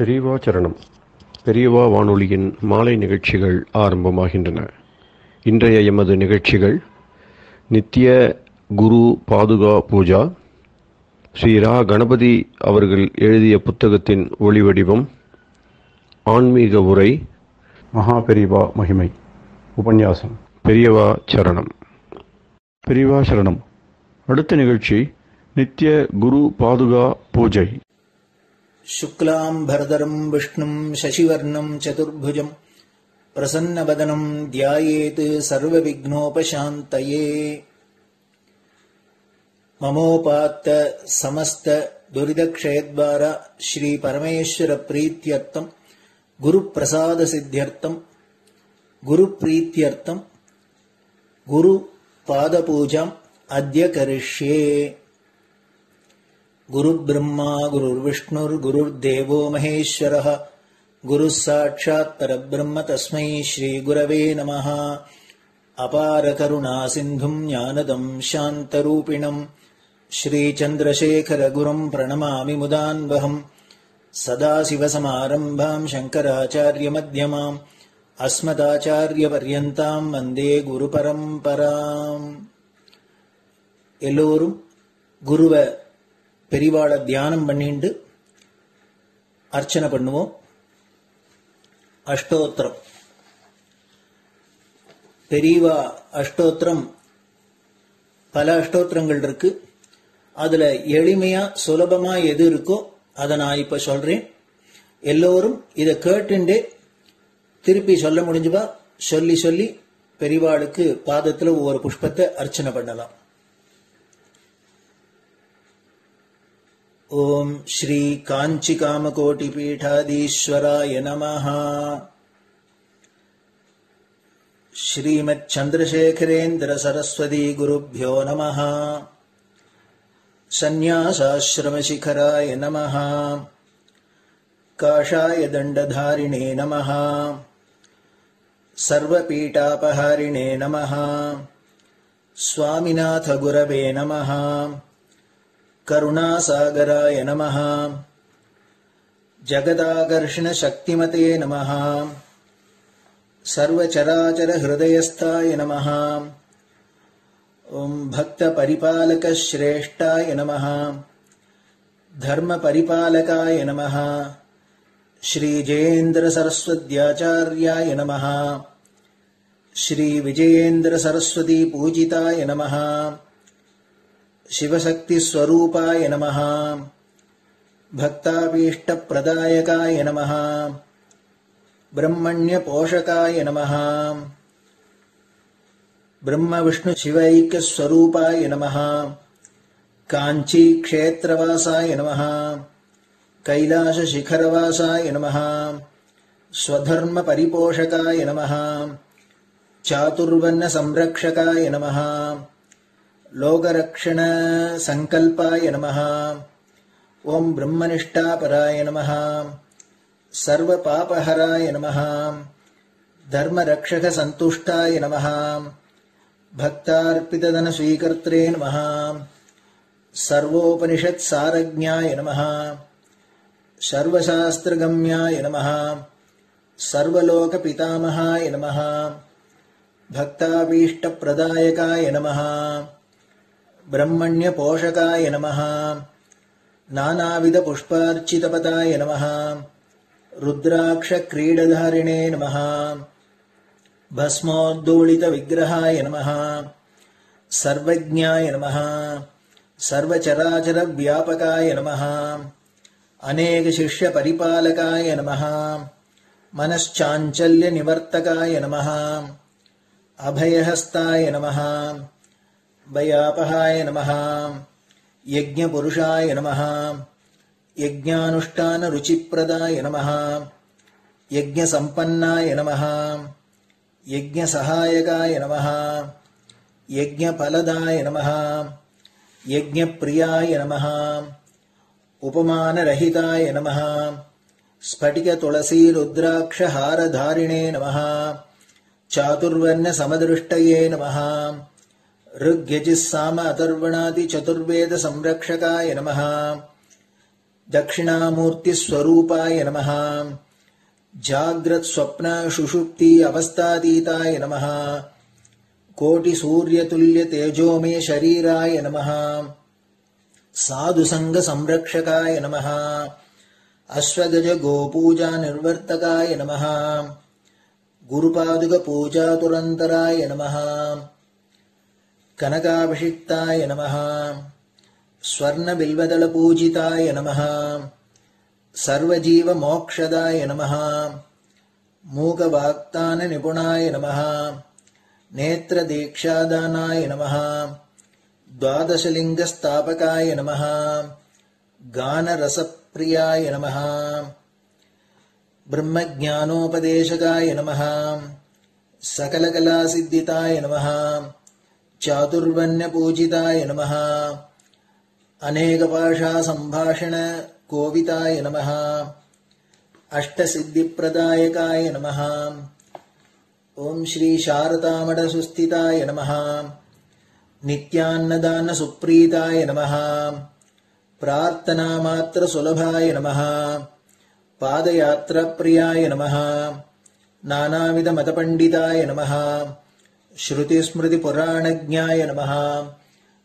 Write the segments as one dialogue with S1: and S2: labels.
S1: பெரியவா சரணம். பெரியவா வானொலியின் மாலை நிகழ்ச்சிகள் ஆரம்பமாகின்றன. இன்றைய எமது நிகழ்ச்சிகள் நித்திய குரு பாதுகா பூஜா, ஸ்ரீ ரா கணபதி அவர்கள் எழுதிய புத்தகத்தின் ஒளிவடிவம், ஆன்மீக உரை, மகா பெரியவா மகிமை, உபன்யாசம். பெரியவா சரணம். பெரியவா சரணம். அடுத்த நிகழ்ச்சி நித்திய குரு பாதுகா பூஜை.
S2: शुक्लाम्भरधरं विष्णुं शशिवर्णं चतुर्भुजं प्रसन्नवदनं ध्यायेत् सर्वविघ्नोपशान्तये। ममोपात्त समस्त दुरितक्षयद्वार श्री परमेश्वर प्रीत्यर्थं गुरुप्रसाद सिद्ध्यर्थं गुरुप्रीत्यर्थं गुरुपादपूजाम् अद्य करिष्ये। गुरुर्ब्रह्मा गुरुर्विष्णुर्गुरुर्देवो महेश्वरः गुरुः साक्षात् परब्रह्म तस्मै श्रीगुरवे नमः। अपारकरुणा सिन्धुं ज्ञानदं शान्तरूपिणं श्रीचन्द्रशेखरगुरुं प्रणमामि मुदान्वहम्। सदाशिवसमारम्भां शङ्कराचार्यमध्यमाम् अस्मदाचार्यपर्यन्तां वन्दे गुरुपरम्पराम्. எல்லோரும் குருவ பெரிவாள தியானம் பண்ணிண்டு அர்ச்சனை பண்ணுவோம். அஷ்டோத்திரம். பெரியவா அஷ்டோத்திரம் பல அஷ்டோத்திரங்கள் இருக்கு. அதுல எளிமையா சுலபமா எது இருக்கோ அதை நான் இப்ப சொல்றேன். எல்லோரும் இதை கேட்டுண்டே திருப்பி சொல்ல முடிஞ்சுபா சொல்லி சொல்லி பெரிவாளுக்கு பாதத்துல ஒவ்வொரு புஷ்பத்தை அர்ச்சனை பண்ணலாம். ओम श्री कांची कामकोटि पीठाधीश्वराय नमः। श्रीमत् चंद्रशेखरेन्द्र सरस्वती गुरुभ्यो नमः। संन्यासाश्रम शिखराय नमः। काषाय दंडधारिणे नमः। सर्वपीठापहारिणे नमः। स्वामिनाथ गुरवे नमः। करुणासागराय नमः। जगदाकर्षण शक्तिमते नमः। सर्वचराचर हृदयस्थाय नमः। ओम भक्त परिपालक श्रेष्ठाय नमः। धर्म परिपालकाय नमः। श्री जयेन्द्र सरस्वत्याचार्याय नमः। श्री विजयेन्द्र सरस्वती पूजिताय नमः। शिवशक्ति स्वरूपाय नमः। भक्ताभीष्ट प्रदायकाय नमः। ब्रह्मण्य पोषकाय नमः। ब्रह्म विष्णु शिवैक्य स्वरूपाय नमः। कांची क्षेत्रवासाय नमः। कैलाश शिखरवासाय नमः। स्वधर्म परिपोषकाय नमः। चातुर्वर्ण संरक्षकाय नमः। लोकरक्षण संकल्पाय नमः। ओम ब्रह्मनिष्ठापराय नमः। सर्वपापहराय नमः। धर्मरक्षक संतुष्टाय नमः। भक्तार्पितधन स्वीकर्त्रे नमः। सर्वोपनिषत् सारज्ञाय नमः। सर्वशास्त्रगम्याय नमः। सर्वलोक पितामहाय नमः। भक्ताभीष्ट प्रदायकाय नमः। ब्रह्मण्य पोषकाय नमः। नानाविध पुष्पार्चितपदाय नमः। रुद्राक्ष क्रीडधारिणे नमः। भस्मोद्धूलित विग्रहाय नमः। सर्वज्ञाय नमः। सर्वचराचर व्यापकाय नमः। अनेक शिष्य परिपालकाय नमः। मनश्चाञ्चल्य निवर्तकाय नमः। अभयहस्ताय नमः। भयापहाय नमः। यज्ञपुरुषाय नमः। यज्ञानुष्ठान रुचिप्रदाय नमः। यज्ञसम्पन्नाय नमः। यज्ञसहायकाय नमः। यज्ञफलदाय नमः। यज्ञप्रियाय नमः। उपमानरहिताय नमः। स्फटिक तुलसी रुद्राक्ष हारधारिणे नमः। चातुर्वर्ण समदृष्टये नमः। ऋग्यजुस्साम अथर्वणादि चतुर्वेद संरक्षकाय नमः। தட்சிணாமூர்த்தி ஸ்வரூபாய நமஹ ஜாக்ரத் ஸ்வப்ன சுஷுப்தி அவஸ்தாதீதாய நமஹ கோடி சூரிய துல்லிய தேஜோமே ஷரீராய நமஹ சாது சங்க சம்ரக்ஷகாய நமஹ அஸ்வகஜ கோபூஜா நிர்வர்த்தகாய நமஹ குருபாதுக பூஜா துரந்தராய நமஹ கனகாபிஷிக்தாய நமஹ ஸ்வர்ண பில்வதள பூஜிதாய நமஹ சர்வஜீவ மோக்ஷதாய நமஹ மூக வாக்தான நிபுணாய நமஹ நேத்ர தீக்ஷாதானாய நமஹ द्वादशलिंग स्थापकाय नमः गान रसप्रियाय नमः ब्रह्मज्ञानोपदेशकाय नमः सकलकलासिद्धिताय नमः चातुर्वण्यपूजिताय नमः अनेकभाषा संभाषण कोविताय नमः अष्टसिद्धिप्रदायकाय नमः ओम श्री शारदामठ सुस्थिताय नमः नित्यान्नदान सुप्रीताय नमः प्रार्थना मात्र सुलभाय नमः पादयात्रा प्रियाय नमः नानाविध मतपंडिताय नमः श्रुति स्मृति पुराणज्ञाय नमः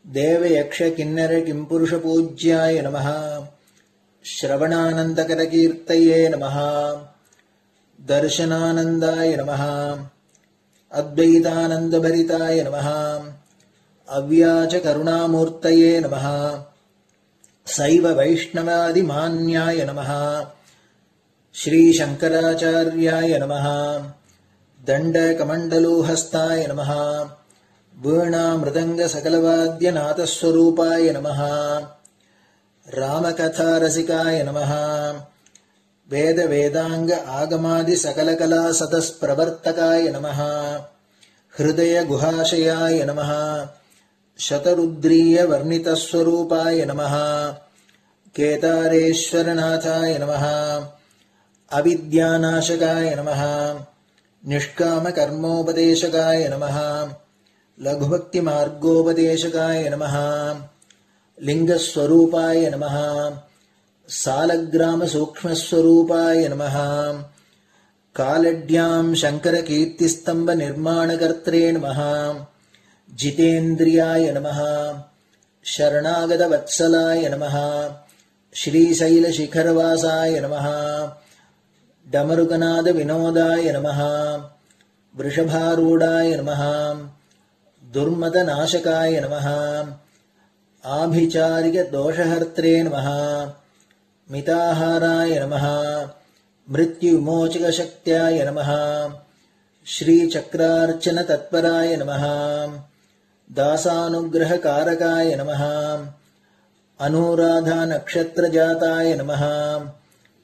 S2: देव यक्ष किन्नर किंपुरुष पूज्याय नमः श्रवणानंदकर कीर्तये नमः दर्शनानंदाय नमः अद्वैतानंद भरिताय नमः अव्याच करुणामूर्तये नमः शैव वैष्णवादि मान्याय नमः श्री शंकराचार्याय नमः दंड कमंडलूहस्ताय नमः वीणा मृदंग सकलवाद्य नाथस्वरूपाय नमः रामकथा रसिकाय नमः वेद वेदांग आगमादि सकलकला सतस्प्रवर्तकाय नमः हृदय गुहाशयाय नमः शतरुद्रीय वर्णितस्वरूपाय नमः केदारेश्वरनाथाय नमः अविद्यानाशकाय नमः निष्काम कर्मोपदेशकाय नमः लघुभक्ति मार्गोपदेशकाय नमः लिंगस्वरूपाय नमः सालग्राम सूक्ष्मस्वरूपाय नमः कालड्यां शंकर कीर्तिस्तंभ निर्माणकर्त्रे नमः जितेन्द्रियाय नमः शरणागत वत्सलाय नमः श्रीशैल शिखरवासाय नमः डमरुकनाद विनोदाय नमः वृषभारूढ़ाय नमः दुर्मद नाशकाय नमः आभिचारिक दोषहर्त्रे नमः मिताहाराय नमः मृत्युविमोचक शक्त्याय नमः श्री चक्रार्चन तत्पराय नमः दासानुग्रह कारकाय नमः अनुराधा नक्षत्र जाताय नमः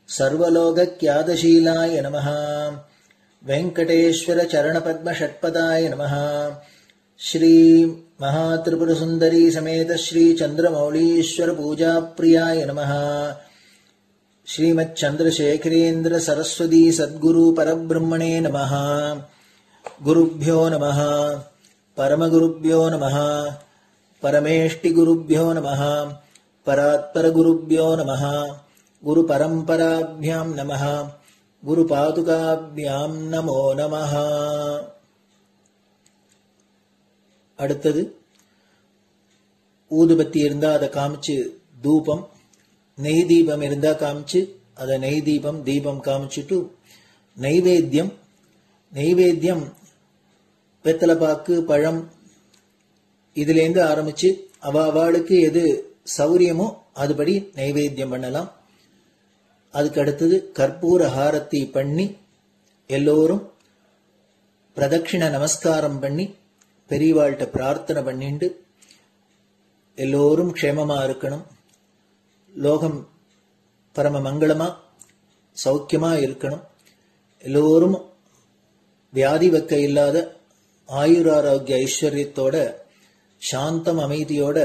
S2: सर्वलोकख्यातशीलाय नमः वेंकटेश्वर चरण पद्म षट्पदाय नमः श्री महात्रिपुर सुंदरी समेत श्री चंद्रमौलीश्वर पूजा प्रियाय नमः श्रीमच्चंद्रशेखरेन्द्र सरस्वती सद्गुरु परब्रह्मणे नमः गुरुभ्यो नमः परमगुरुभ्यो नमः परमेष्टिगुरुभ्यो नमः परात्परगुरुभ्यो नमः गुरुपरम्पराभ्यां नमः गुरुपादुकाभ्यां नमो नमः அடுத்தது ஊதுபத்தி இருந்தா அதை காமிச்சு தூபம், நெய் தீபம் இருந்தா காமிச்சு அதை நெய் தீபம் தீபம் காமிச்சுட்டு நெய்வேத்தியம் வெத்தலைப்பாக்கு பழம் இதுலேருந்து ஆரம்பிச்சு அவளுக்கு எது சௌரியமோ அதுபடி நைவேத்தியம் பண்ணலாம். அதுக்கு அடுத்தது கற்பூர ஹாரத்தி பண்ணி எல்லோரும் பிரதட்சிண நமஸ்காரம் பண்ணி பெரியவாள்கிட்ட பிரார்த்தனை பண்ணிண்டு எல்லோரும் க்ஷேமமா இருக்கணும், லோகம் பரம மங்களமா சௌக்கியமா இருக்கணும், எல்லோரும் வியாதி வெக்க இல்லாத ஆயுராரோக்கிய ஐஸ்வர்யத்தோட சாந்தம் அமைதியோட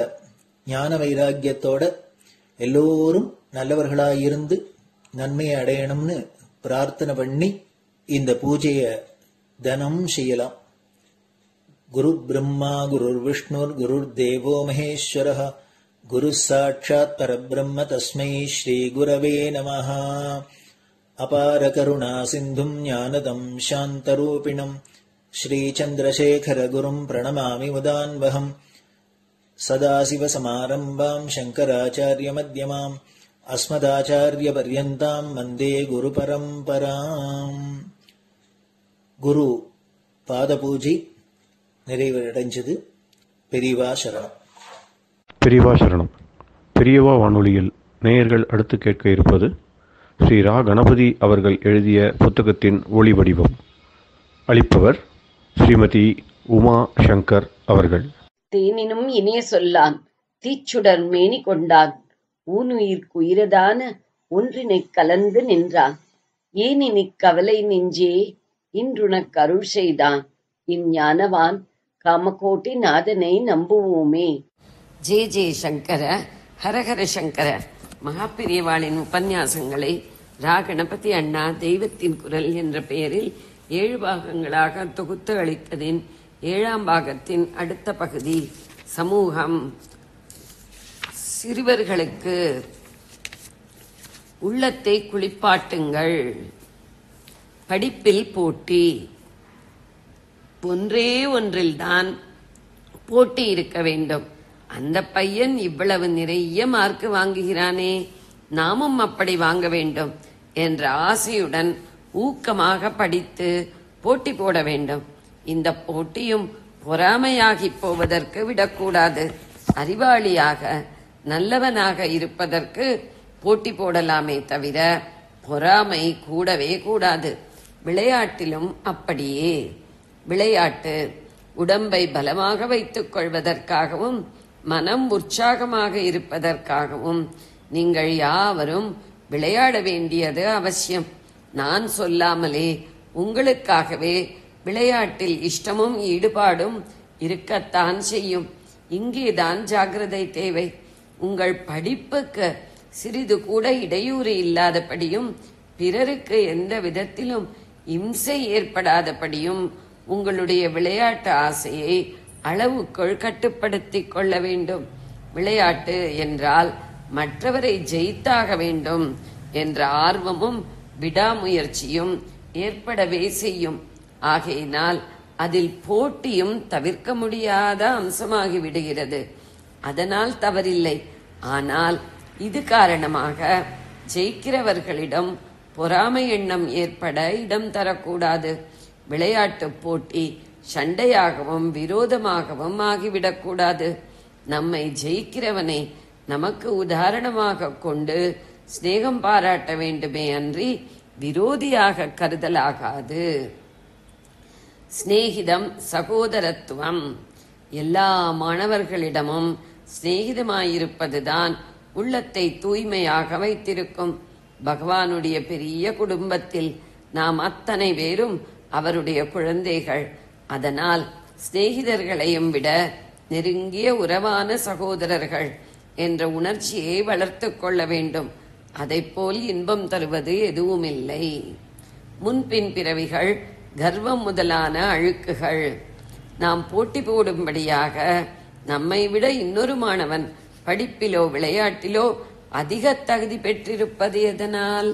S2: ஞான வைராக்கியத்தோட எல்லோரும் நல்லவர்களாயிருந்து நன்மையை அடையணும்னு பிரார்த்தனை பண்ணி இந்த பூஜையை தினம் செய்யலாம். குரு பிரம்மா குரு விஷ்ணுர் குரு தேவோ மகேஸ்வரः गुरुः साक्षात् परब्रह्म तस्मै श्रीगुरवे नमः। अपारकरुणा सिन्धुम् ज्ञानदम् शान्तरूपिणम् श्रीचन्द्रशेखरगुरुम् प्रणमामि मुदान्वहम्। सदाशिवसमारम्भाम् शङ्कराचार्यमध्यमाम् अस्मदाचार्यपर्यन्ताम् वन्दे गुरुपरम्पराम्. குரு பாதபூஜை நிறைவடைஞ்சது. பெரியவா சரணம்.
S1: பெரியவா சரணம். பெரியவா வானொலியில் நேயர்கள் அடுத்து கேட்க இருப்பது ஸ்ரீ ரா கணபதி அவர்கள் எழுதிய புத்தகத்தின் ஒளி வடிவம். அளிப்பவர் ஸ்ரீமதி உமா சங்கர் அவர்கள்.
S3: தேனினும் இனிய சொல்லான் தீச்சுடர் மேனி கொண்டான் ஊனுயிர்க்குயிரதான ஒன்றினைக் கலந்து நின்றான் ஏனினிக் கவலை நெஞ்சே இன்றுனக் அருள் செய்தான் இஞ்ஞானவான் காமகோட்டி நாதனை நம்புவோமே. ஜே ஜே சங்கர ஹரஹர சங்கர. மகாபெரியவாளின் உபன்யாசங்களை ரா கணபதி அண்ணா தெய்வத்தின் குரல் என்ற பெயரில் 7 பாகங்களாக தொகுத்து அளித்ததின் 7ஆம் பாகத்தின் அடுத்த பகுதி சமூகம். சிறுவர்களுக்கு உள்ளத்தை குளிப்பாட்டுங்கள். படிப்பில் போட்டி. ஒன்றே ஒன்றில்தான் போட்டி இருக்க வேண்டும். அந்த பையன் இவ்வளவு நிறைய மார்க் வாங்குகிறானே, நாமும் அப்படி வாங்க வேண்டும் என்ற ஆசையுடன் ஊக்கமாக படித்து போட்டி போட வேண்டும். இந்த போட்டியும் பொறாமையாகி போவதற்கு விடக்கூடாது. அறிவாளியாக நல்லவனாக இருப்பதற்கு போட்டி போடலாமே தவிர பொறாமை கூடவே கூடாது. விளையாட்டிலும் அப்படியே. விளையாட்டு உடம்பை பலமாக வைத்துக் கொள்வதற்காகவும் மனம் உற்சாகமாக இருப்பதற்காகவும் நீங்கள் யாவரும் விளையாட வேண்டியது அவசியம். நான் சொல்லாமலே உங்களுக்காகவே விளையாட்டில் இஷ்டமும் ஈடுபாடும் இருக்கத்தான் செய்யும். இங்கேதான் ஜாக்கிரதை தேவை. உங்கள் படிப்புக்கு சிறிது கூட இடையூறு இல்லாதபடியும் பிறருக்கு எந்த விதத்திலும் இம்சை ஏற்படாதபடியும் உங்களுடைய விளையாட்டு ஆசையை அளவுக்குள் கட்டுப்படுத்திக் கொள்ள வேண்டும். விளையாட்டு என்றால் மற்றவரை ஜெயித்தாக வேண்டும் என்ற ஆர்வமும் விடாமுயற்சியும் ஏற்படவே செய்யும். ஆகையினால் அதில் போட்டியும் தவிர்க்க முடியாத அம்சமாகி விடுகிறது. அதனால் தவறில்லை. ஆனால் இது காரணமாக ஜெயிக்கிறவர்களிடம் பொறாமை எண்ணம் ஏற்பட இடம் தரக்கூடாது. விளையாட்டு போட்டி சண்டையாகவும் விரோதமாகவும் ஆகிவிடக்கூடாது. நம்மை ஜெயிக்கிறவனை நமக்கு உதாரணமாக கொண்டு சிநேகம் பாராட்ட வேண்டுமே அன்றி விரோதியாக கருதலாகாது. சிநேகிதம் சகோதரத்துவம். எல்லா மாணவர்களிடமும் சிநேகிதமாயிருப்பதுதான் உள்ளத்தை தூய்மையாக வைத்திருக்கும். பகவானுடைய பெரிய குடும்பத்தில் நாம் அத்தனை பேரும் அவருடைய குழந்தைகள். அதனால் சிநேகிதர்களையும் விட நெருங்கிய உறவான சகோதரர்கள் என்ற உணர்ச்சியை வளர்த்து கொள்ள வேண்டும். அதைப்போல் இன்பம் தருவது எதுவுமில்லை. முன்பின் பிறவிகள், கர்வம் முதலான அழுக்குகள். நாம் போட்டி போடும்படியாக நம்மை விட இன்னொரு மாணவன் படிப்பிலோ விளையாட்டிலோ அதிக தகுதி பெற்றிருப்பது எதனால்?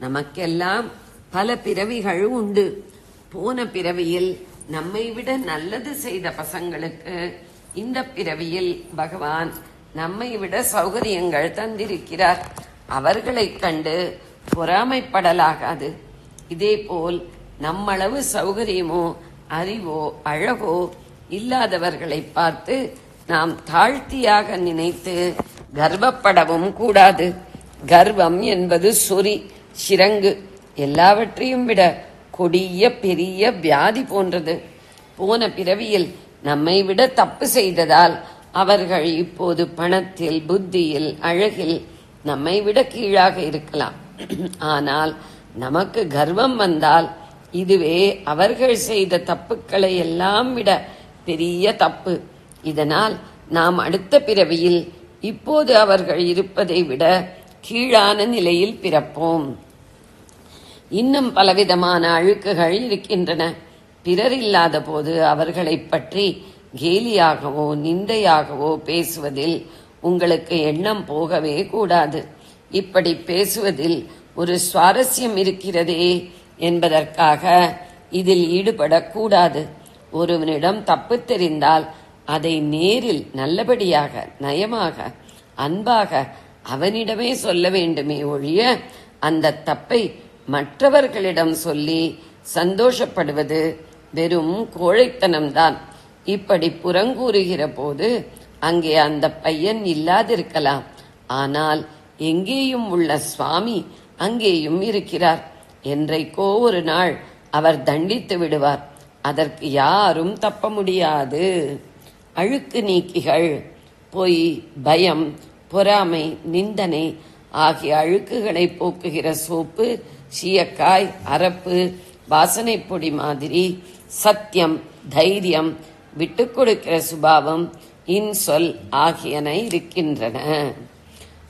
S3: நமக்கெல்லாம் பல பிறவிகள் உண்டு. போன பிறவியில் நம்மை விட நல்லது செய்த பசங்களுக்கு இந்த பிறவியில் பகவான் நம்மை விட சௌகரியங்கள் தந்திருக்கிறார். அவர்களைக் கண்டு பொறாமைப்படலாகாது. இதேபோல் நம்மளவு சௌகரியமோ அறிவோ அழகோ இல்லாதவர்களை பார்த்து நாம் தாழ்த்தியாக நினைத்து கர்வப்படவும் கூடாது. கர்வம் என்பது சொறி, சிரங்கு, எல்லாவற்றையும் விட கொடிய பெரிய வியாதி போன்றது. போன பிறவியில் நம்மை விட தப்பு செய்ததால் அவர்கள் இப்போது பணத்தில், புத்தியில், அழகில் நம்மை விட கீழாக இருக்கலாம். ஆனால் நமக்கு கர்வம் வந்தால் இதுவே அவர்கள் செய்த தப்புக்களை எல்லாம் விட பெரிய தப்பு. இதனால் நாம் அடுத்த பிறவியில் இப்போது அவர்கள் இருப்பதை விட கீழான நிலையில் பிறப்போம். இன்னும் பலவிதமான அழுக்குகள் இருக்கின்றன. பிறர் இல்லாத போது அவர்களை பற்றி கேலியாகவோ நிந்தையாகவோ பேசுவதில் உங்களுக்கு எண்ணம் போகவே கூடாது. இப்படி பேசுவதில் ஒரு சுவாரஸ்யம் இருக்கிறதே என்பதற்காக இதில் ஈடுபடக்கூடாது. ஒருவனிடம் தப்பு தெரிந்தால் அதை நேரில் நல்லபடியாக, நயமாக, அன்பாக அவனிடமே சொல்ல வேண்டுமே ஒழிய அந்த தப்பை மற்றவர்களிடம் சொல்லி சந்தோஷப்படுவது வெறும் கோழைத்தனம்தான். இப்படி புறங்கூறுகிற போது அங்கே அந்த பையன் இல்லாதிருக்கலாம். ஆனால் எங்கேயும் உள்ள சுவாமி அங்கேயும் இருக்கிறார். என்றைக்கோ ஒரு நாள் அவர் தண்டித்து விடுவார். அதற்கு யாரும் தப்ப முடியாது. அழுக்கு நீக்கிகள், பொய், பயம், பொறாமை, நிந்தனை ஆகிய அழுக்குகளை போக்குகிற சோப்பு, சீயக்காய், அரப்பு, வாசனை பொடி மாதிரி சத்தியம், தைரியம், விட்டு கொடுக்கிற சுபாவம், இன்சொல் ஆகியன இருக்கின்றன.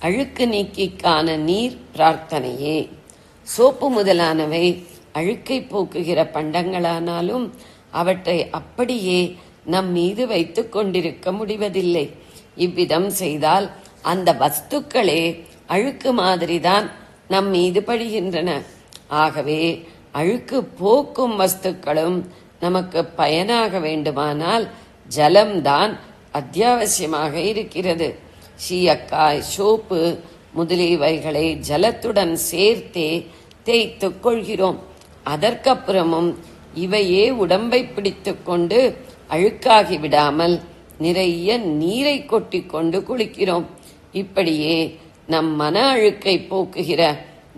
S3: அழுக்கு நீக்கிக்கான நீர் பிரார்த்தனையே. சோப்பு முதலானவை அழுக்கை போக்குகிற பண்டங்களானாலும் அவற்றை அப்படியே நம் மீது வைத்துக் கொண்டிருக்க முடிவதில்லை. இவ்விதம் செய்தால் அந்த வஸ்துக்களே அழுக்கு மாதிரிதான் நம் மீது படுகின்றன. ஆகவே அழுக்கு போக்கும் வஸ்துக்களும் நமக்கு பயனாக வேண்டுமானால் ஜலம்தான் அத்தியாவசியமாக இருக்கிறது. சீயக்காய், சோப்பு முதலியவைகளை ஜலத்துடன் சேர்த்தே தேய்த்துக் கொள்கிறோம். அதற்கப்புறமும் இவையே உடம்பை பிடித்து கொண்டு அழுக்காகி விடாமல் நிறைய நீரை கொட்டி கொண்டு குளிக்கிறோம். இப்படியே நம் மன அழுக்கை போக்குகிற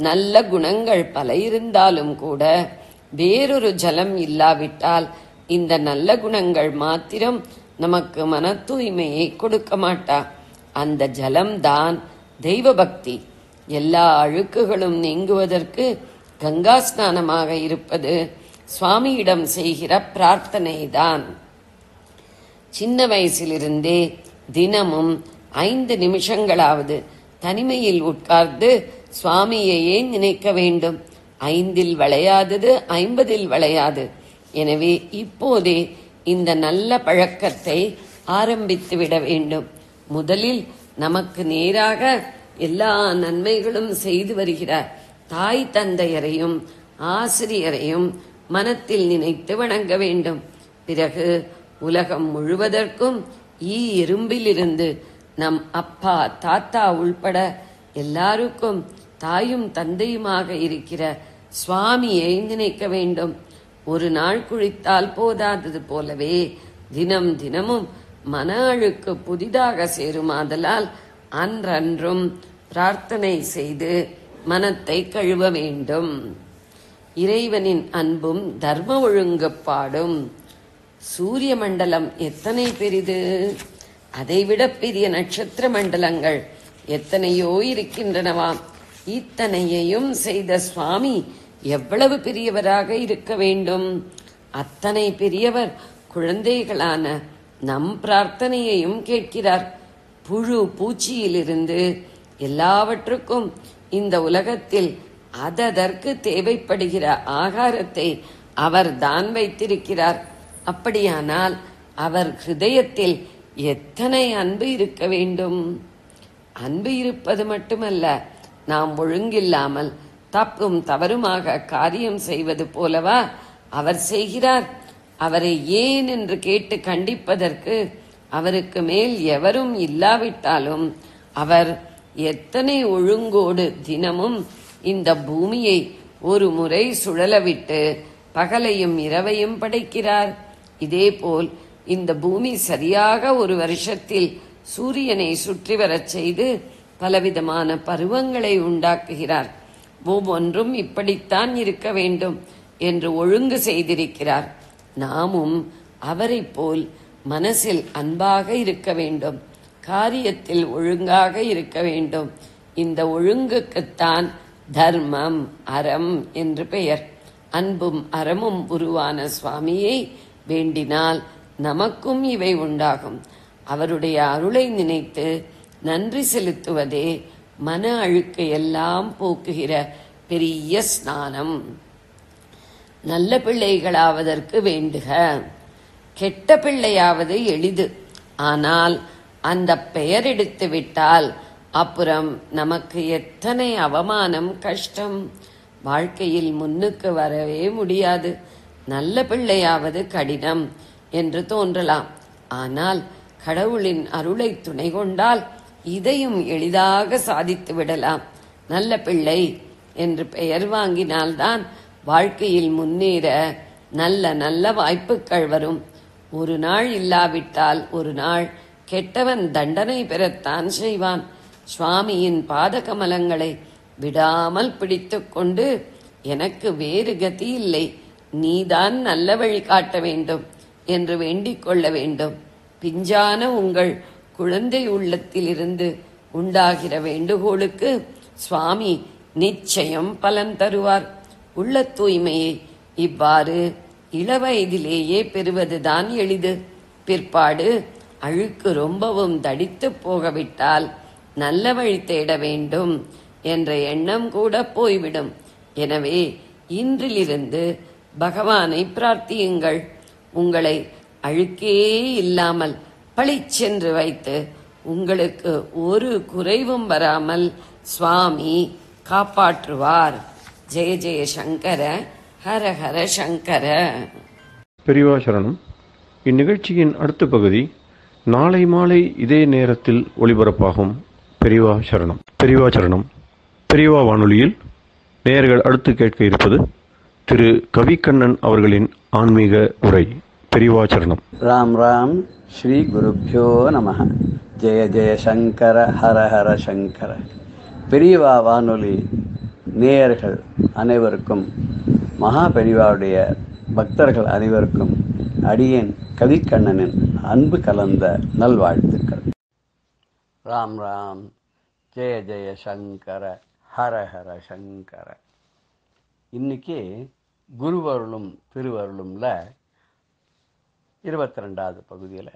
S3: நல்ல குணங்கள் பல இருந்தாலும் கூட வேறொரு ஜலம் இல்லாவிட்டால் இந்த நல்ல குணங்கள் மாத்திரம் நமக்கு மன தூய்மையை கொடுக்க மாட்டா. அந்த ஜலம்தான் தெய்வ பக்தி. எல்லா அழுக்குகளும் நீங்குவதற்கு கங்கா ஸ்நானமாக இருப்பது சுவாமியிடம் செய்கிற பிரார்த்தனைதான். சின்ன வயசிலிருந்தே தினமும் 5 நிமிஷங்களாவது தனிமையில் உட்கார்ந்து சுவாமியையே நினைக்க வேண்டும். 5இல் விளையாதது 50இல் விளையாது. எனவே இப்போதே இந்த நல்ல பழக்கத்தை ஆரம்பித்து விட வேண்டும். முதலில் நமக்கு நேராக எல்லா நன்மைகளும் செய்து வருகிறார் தாய் தந்தையரையும் ஆசிரியரையும் மனத்தில் நினைத்து வணங்க வேண்டும். பிறகு உலகம் முழுவதற்கும் எறும்பிலிருந்து நம் அப்பா தாத்தா உள்பட எல்லாருக்கும் தாயும் தந்தையுமாக இருக்கிற சுவாமியை நினைக்க வேண்டும். ஒரு நாள் குளித்தால் போதாதது போலவே தினம் தினமும் மன அழுக்கு புதிதாக சேருமாதலால் அன்றன்றும் பிரார்த்தனை செய்து மனத்தை கழுவ வேண்டும். இறைவனின் அன்பும் தர்ம ஒழுங்குப்பாடும். சூரிய மண்டலம் எத்தனை பெரிது! அதைவிட பெரிய நட்சத்திர மண்டலங்கள் எத்தனையோ இருக்கின்றனவாம். இத்தனையையும் செய்த சுவாமி எவ்வளவு பெரியவராக இருக்க வேண்டும்! அத்தனை பெரியவர் குழந்தைகளான நம் பிரார்த்தனையையும் கேட்கிறார். புழு பூச்சியிலிருந்து எல்லாவற்றுக்கும் இந்த உலகத்தில் அதற்கு தேவைப்படுகிற ஆகாரத்தை அவர் தான் வைத்திருக்கிறார். அப்படியானால் அவர் ஹிருதயத்தில் எத்தனை அன்பு இருக்க வேண்டும்! அன்பு இருப்பது மட்டுமல்ல, நாம் ஒழுங்கில்லாமல் தப்பும் தவறுமாக காரியம் செய்வது போலவா அவர் செய்கிறார்? அவரை ஏன் என்று கேட்டு கண்டிப்பதற்கு அவருக்கு மேல் எவரும் இல்லாவிட்டாலும் அவர் எத்தனை ஒழுங்கோடு தினமும் இந்த பூமியை ஒரு முறை சுழலவிட்டு பகலையும் இரவையும் படைக்கிறார். இதேபோல் இந்த பூமி சரியாக ஒரு வருஷத்தில் சூரியனை சுற்றி வரச் செய்து பலவிதமான பருவங்களை உண்டாக்குகிறார். ஒவ்வொன்றும் இப்படித்தான் இருக்க வேண்டும் என்று ஒழுங்கு செய்திருக்கிறார். நாமும் அவரை போல் மனசில் அன்பாக இருக்க வேண்டும், காரியத்தில் ஒழுங்காக இருக்க வேண்டும். இந்த ஒழுங்குக்குத்தான் தர்மம், அறம் என்று பெயர். அன்பும் அறமும் உருவான சுவாமியை வேண்டினால் நமக்கும் இவை உண்டாகும். அவருடைய அருளை நினைத்து நன்றி செலுத்துவதே மன அழுக்கை எல்லாம் போக்குகிற பெரிய ஸ்நானம். நல்ல பிள்ளைகளாவதற்கு வேண்டுக. கெட்ட பிள்ளையாவது எளிது. ஆனால் அந்த பெயர் எடுத்து விட்டால் அப்புறம் நமக்கு எத்தனை அவமானம், கஷ்டம். வாழ்க்கையில் முன்னுக்கு வரவே முடியாது. நல்ல பிள்ளையாவது கடினம் என்று தோன்றலாம். ஆனால் கடவுளின் அருளை துணை கொண்டால் இதையும் எளிதாக சாதித்து விடலாம். நல்ல பிள்ளை என்று பெயர் வாங்கினால்தான் வாழ்க்கையில் முன்னேற நல்ல நல்ல வாய்ப்புகள் வரும். ஒரு நாள் இல்லாவிட்டால் ஒரு நாள் கெட்டவன் தண்டனை பெறத்தான் செய்வான். சுவாமியின் பாதகமலங்களை விடாமல் பிடித்து கொண்டு, எனக்கு வேறு கதி இல்லை, நீதான் நல்ல வழி காட்ட வேண்டும் என்று வேண்டிக் கொள்ள வேண்டும். பிஞ்சான உங்கள் குழந்தை உள்ளத்திலிருந்து உண்டாகிற வேண்டுகோளுக்கு சுவாமி நிச்சயம் பலன் தருவார். உள்ள தூய்மையை இவ்வாறு இளவயதிலேயே பெறுவதுதான் எளிது. பிற்பாடு அழுக்கு ரொம்பவும் தடித்து போகவிட்டால் நல்ல வழி தேட வேண்டும் என்ற எண்ணம் கூட போய்விடும். எனவே இன்றிலிருந்து பகவானை பிரார்த்தியுங்கள். உங்களை அழுக்கே இல்லாமல் பளிச்சென்று வைத்து உங்களுக்கு ஒரு குறைவும் வராமல் சுவாமி காப்பாற்றுவார். ஜெய ஜெய சங்கர, ஹர ஹர சங்கர.
S1: பெரியவா சரணம். இந்நிகழ்ச்சியின் அடுத்த பகுதி நாளை மாலை இதே நேரத்தில் ஒளிபரப்பாகும். பெரியவா சரணம். பெரியவா சரணம். பெரியவா வானொலியில் நேயர்கள் அடுத்து கேட்க இருப்பது திரு கவிக்கண்ணன் அவர்களின் ஆன்மீக உரை. பெரியவா சரணம்.
S4: ராம் ராம். ஸ்ரீ குருப்யோ நமஹ. ஜெய ஜெய சங்கர, ஹர ஹர சங்கர. பெரியவா வானொலி நேயர்கள் அனைவருக்கும், மகா பெரியவாவுடைய பக்தர்கள் அனைவருக்கும் அடியேன் கவிக்கண்ணனின் அன்பு கலந்த நல்வாழ்த்துக்கள். ராம் ராம். ஜெய ஜெய சங்கர, ஹர ஹர சங்கர. இன்னைக்கு குருவருளும் திருவருளும்ல 22வது பகுதியில்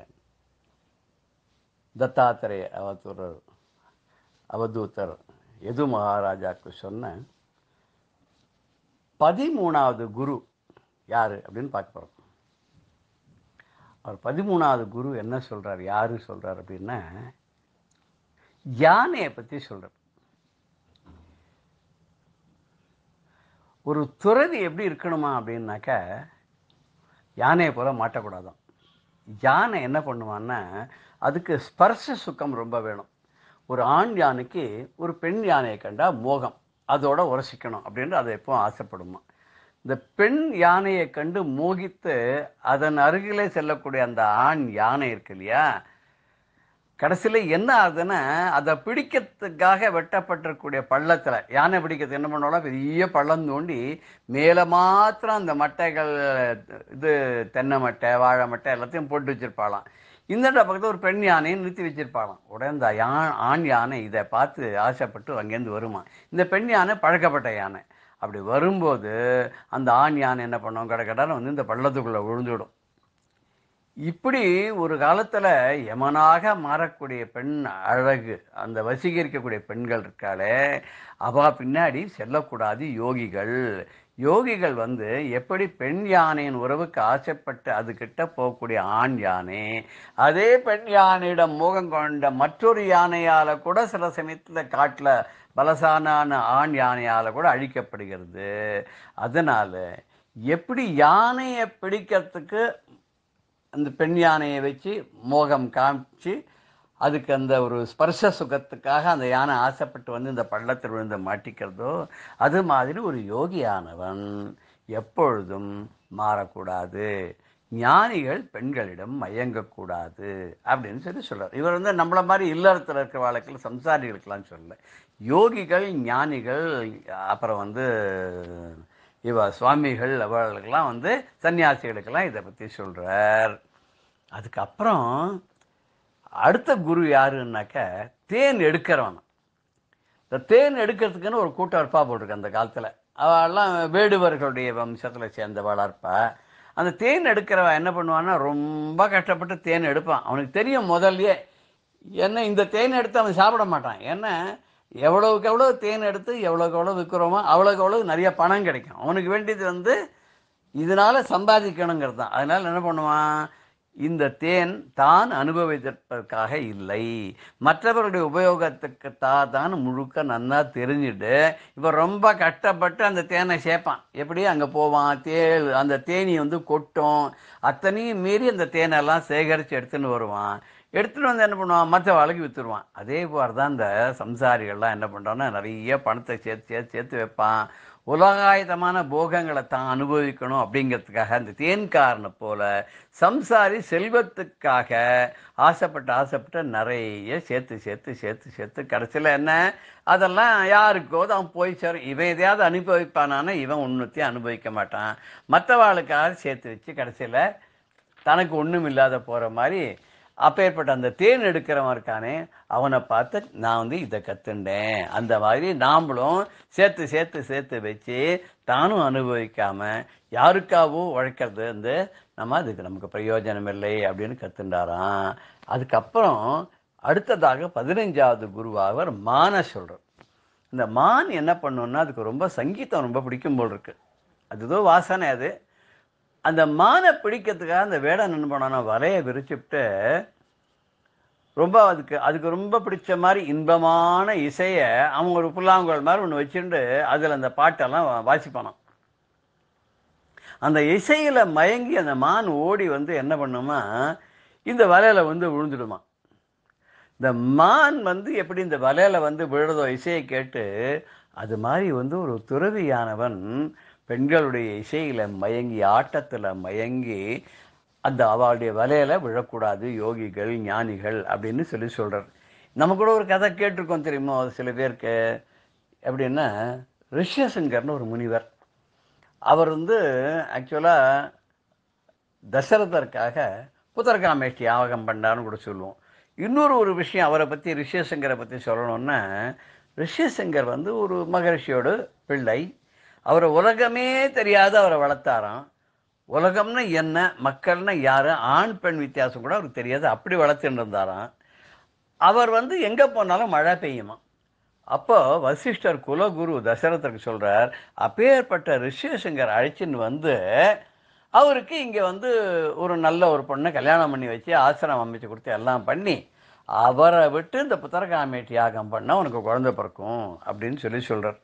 S4: தத்தாத்திரேய அவதூதர் யது மகாராஜாவுக்கு சொன்ன 13வது குரு யாரு அப்படின்னு பார்க்க போகிறோம். அவர் 13வது குரு என்ன சொல்றார், யாரு சொல்றார் அப்படின்னா, யானையை பற்றி சொல்றார். ஒரு துறவி எப்படி இருக்கணுமா அப்படின்னாக்கா, யானையை போல மாட்டக்கூடாதான். யானை என்ன பண்ணுவான்னா, அதுக்கு ஸ்பர்ச சுக்கம் ரொம்ப வேணும். ஒரு ஆண் யானைக்கு ஒரு பெண் யானையை கண்டா மோகம், அதோட உரசிக்கணும் அப்படின்னு அதை எப்போ ஆசைப்படுமா. இந்த பெண் யானையை கண்டு மோகித்து அதன் அருகிலே செல்லக்கூடிய அந்த ஆண் யானை இருக்கு இல்லையா, கடைசியில் என்ன ஆகுதுன்னா, அதை பிடிக்கிறதுக்காக வெட்டப்பட்டிருக்கக்கூடிய பள்ளத்தில் யானை பிடிக்கிறது என்ன பண்ணோம்னா, பெரிய பள்ளம் தோண்டி மேலே மாத்திரம் அந்த மட்டைகள், இது தென்னை மட்டை, வாழை மட்டை எல்லாத்தையும் போட்டு வச்சிருப்பாளாம். இந்த பக்கத்தில் ஒரு பெண் யானையை நிறுத்தி வச்சிருப்பாளாம். உடனே இந்த ஆண் யானை இதை பார்த்து ஆசைப்பட்டு அங்கேருந்து வருமா. இந்த பெண் யானை பழக்கப்பட்ட யானை. அப்படி வரும்போது அந்த ஆண் யானை என்ன பண்ணும், கடற்கடான்னு வந்து இந்த பள்ளத்துக்குள்ளே விழுந்துவிடும். இப்படி ஒரு காலத்தில் யமனாக மாறக்கூடிய பெண் அழகு, அந்த வசீகரிக்கக்கூடிய பெண்கள் இருக்காளே, அவ பின்னாடி செல்லக்கூடாது யோகிகள். யோகிகள் வந்து எப்படி பெண் யானையின் உறவுக்கு ஆசைப்பட்டு அதுகிட்ட போகக்கூடிய ஆண் யானை, அதே பெண் யானையிடம் மோகம் கொண்ட மற்றொரு யானையால் கூட சில சமயத்தில் காட்டில் பலசானான ஆண் யானையால் கூட அழிக்கப்படுகிறது. அதனால் எப்படி யானையை பிடிக்கிறதுக்கு அந்த பெண் யானையை வச்சு மோகம் காமிச்சு அதுக்கு அந்த ஒரு ஸ்பர்ச சுகத்துக்காக அந்த யானை ஆசைப்பட்டு வந்து இந்த பள்ளத்தில் விழுந்து மாட்டிக்கிறதோ, அது மாதிரி ஒரு யோகியானவன் எப்பொழுதும் மாறக்கூடாது. ஞானிகள் பெண்களிடம் மயங்கக்கூடாது அப்படின்னு சொல்றார். இவர் வந்து நம்மளை மாதிரி இல்லறத்தில் இருக்கிற வாழ்க்கையில் சம்சாரிகளுக்கெல்லாம் சொல்லலை. யோகிகள், ஞானிகள், அப்புறம் வந்து சுவாமிகள், அவர்களுக்கெல்லாம் வந்து சன்னியாசிகளுக்கெல்லாம் இதை பற்றி சொல்கிறார். அதுக்கப்புறம் அடுத்த குரு யாருன்னாக்க, தேன் எடுக்கிறவன். இந்த தேன் எடுக்கிறதுக்குன்னு ஒரு கூட்டம் இருப்பா போட்டிருக்கு அந்த காலத்தில். அவெல்லாம் வேடுவர்களுடைய வம்சத்தில் சேர்ந்தவளாக இருப்பா. அந்த தேன் எடுக்கிறவன் என்ன பண்ணுவான்னா, ரொம்ப கஷ்டப்பட்டு தேன் எடுப்பான். அவனுக்கு தெரியும் முதல்லையே, என்ன இந்த தேன் எடுத்து அவன் சாப்பிட மாட்டான். ஏன்னா எவ்வளவுக்கு எவ்வளோ தேன் எடுத்து எவ்வளோக்கு எவ்வளோ விற்கிறோமோ அவ்வளோக்கு எவ்வளோ நிறைய பணம் கிடைக்கும். அவனுக்கு வேண்டியது வந்து இதனால் சம்பாதிக்கணுங்கிறது தான். அதனால் என்ன பண்ணுவான், இந்த தேன் தான் அனுபவிப்பதற்காக இல்லை, மற்றவருடைய உபயோகத்துக்கு தான் முழுக்க நன்னா தெரிஞ்சுட்டு இப்போ ரொம்ப கஷ்டப்பட்டு அந்த தேனை சேர்ப்பான். எப்படி அங்கே போவான், அந்த தேனி வந்து கொட்டும், அத்தனையும் மீறி அந்த தேனெல்லாம் சேகரித்து எடுத்துன்னு வருவான். எடுத்துகிட்டு வந்து என்ன பண்ணுவான், மற்ற வாழ்க்கை விற்றுருவான். அதே போல் தான் இந்த சம்சாரிகள்லாம் என்ன பண்ணுறான்னா நிறைய பணத்தை சேர்த்து வைப்பான். உலகாயுதமான போகங்களை தான் அனுபவிக்கணும் அப்படிங்கிறதுக்காக அந்த தேன்காரனை போல சம்சாரி செல்வத்துக்காக ஆசைப்பட்டு நிறைய சேர்த்து கடைசியில் என்ன, அதெல்லாம் யாருக்கோ தான் போய் சேரும். இவன் எதையாவது அனுபவிப்பானான இவன் ஒன்றுத்தையும் அனுபவிக்க மாட்டான். மற்றவாளுக்காக சேர்த்து வச்சு கடைசியில் தனக்கு ஒன்றும் இல்லாத போகிற மாதிரி அப்பேற்பட்ட அந்த தேன் எடுக்கிறவன் இருக்கானே அவனை பார்த்து நான் வந்து இதை கற்றுண்டேன். அந்த மாதிரி நாம்ளும் சேர்த்து வச்சு தானும் அனுபவிக்காமல் யாருக்காவோ உழைக்கிறது வந்து அதுக்கு நமக்கு பிரயோஜனம் இல்லை அப்படின்னு கற்றுண்டாராம். அதுக்கப்புறம் அடுத்ததாக 15வது குருவாக மானை சொல்கிறார். இந்த மான் என்ன பண்ணுன்னா அதுக்கு ரொம்ப சங்கீதம் ரொம்ப பிடிக்கும் போல் இருக்கு. அதுதோ வாசனை. அந்த மானை பிடிக்கிறதுக்காக அந்த வேடன் என்ன பண்ணானா வலையை விரிச்சுட்டு ரொம்ப அதுக்கு ரொம்ப பிடிச்ச மாதிரி இன்பமான இசையை அவன் ஒரு புல்லாங்குழல் மாதிரி ஒன்று வச்சுட்டு அதில் அந்த பாட்டெல்லாம் வாசிப்பானான். அந்த இசையில் மயங்கி அந்த மான் ஓடி வந்து என்ன பண்ணுமா இந்த வலையில் வந்து விழுந்துடுமா. இந்த மான் வந்து எப்படி இந்த வலையில் வந்து விழுறதோ இசையை கேட்டு, அது மாதிரி வந்து ஒரு துறவியானவன் பெண்களுடைய இசையில் மயங்கி ஆட்டத்தில் மயங்கி அந்த அவளுடைய வலையில் விழக்கூடாது யோகிகள் ஞானிகள் அப்படின்னு சொல்கிறார். நம்ம கூட ஒரு கதை கேட்டிருக்கோம் தெரியுமோ சில பேருக்கு. எப்படின்னா ரிஷ்யசங்கர்னு ஒரு முனிவர், அவர் வந்து ஆக்சுவலாக தசரதற்காக புத்தரகாமேஷ்டி யாகம் பண்ணார்னு கூட சொல்லுவோம். இன்னொரு விஷயம் அவரை பற்றி ரிஷ்யசங்கரை பற்றி சொல்லணுன்னா, ரிஷ்யசங்கர் வந்து ஒரு மகரிஷியோட பிள்ளை. அவரை உலகமே தெரியாத அவரை வளர்த்தாராம். உலகம்னா என்ன, மக்கள்னா யார், ஆண் பெண் வித்தியாசம் கூட அவருக்கு தெரியாது, அப்படி வளர்த்துட்டு இருந்தாராம். அவர் வந்து எங்கே போனாலும் மழை பெய்யுமா. அப்போ வசிஷ்டர் குலகுரு தசரதற்கு சொல்கிறார், அப்பேற்பட்ட ரிஷ்யசங்கர் அழைச்சின்னு வந்து அவருக்கு இங்கே வந்து ஒரு நல்ல ஒரு பொண்ணை கல்யாணம் பண்ணி வச்சு ஆசிரமம் அமைச்சு கொடுத்து எல்லாம் பண்ணி அவரை விட்டு இந்த புத்தரகாமேட்டி யாகம் பண்ணால் உனக்கு குழந்தை பிறக்கும் அப்படின்னு சொல்கிறார்.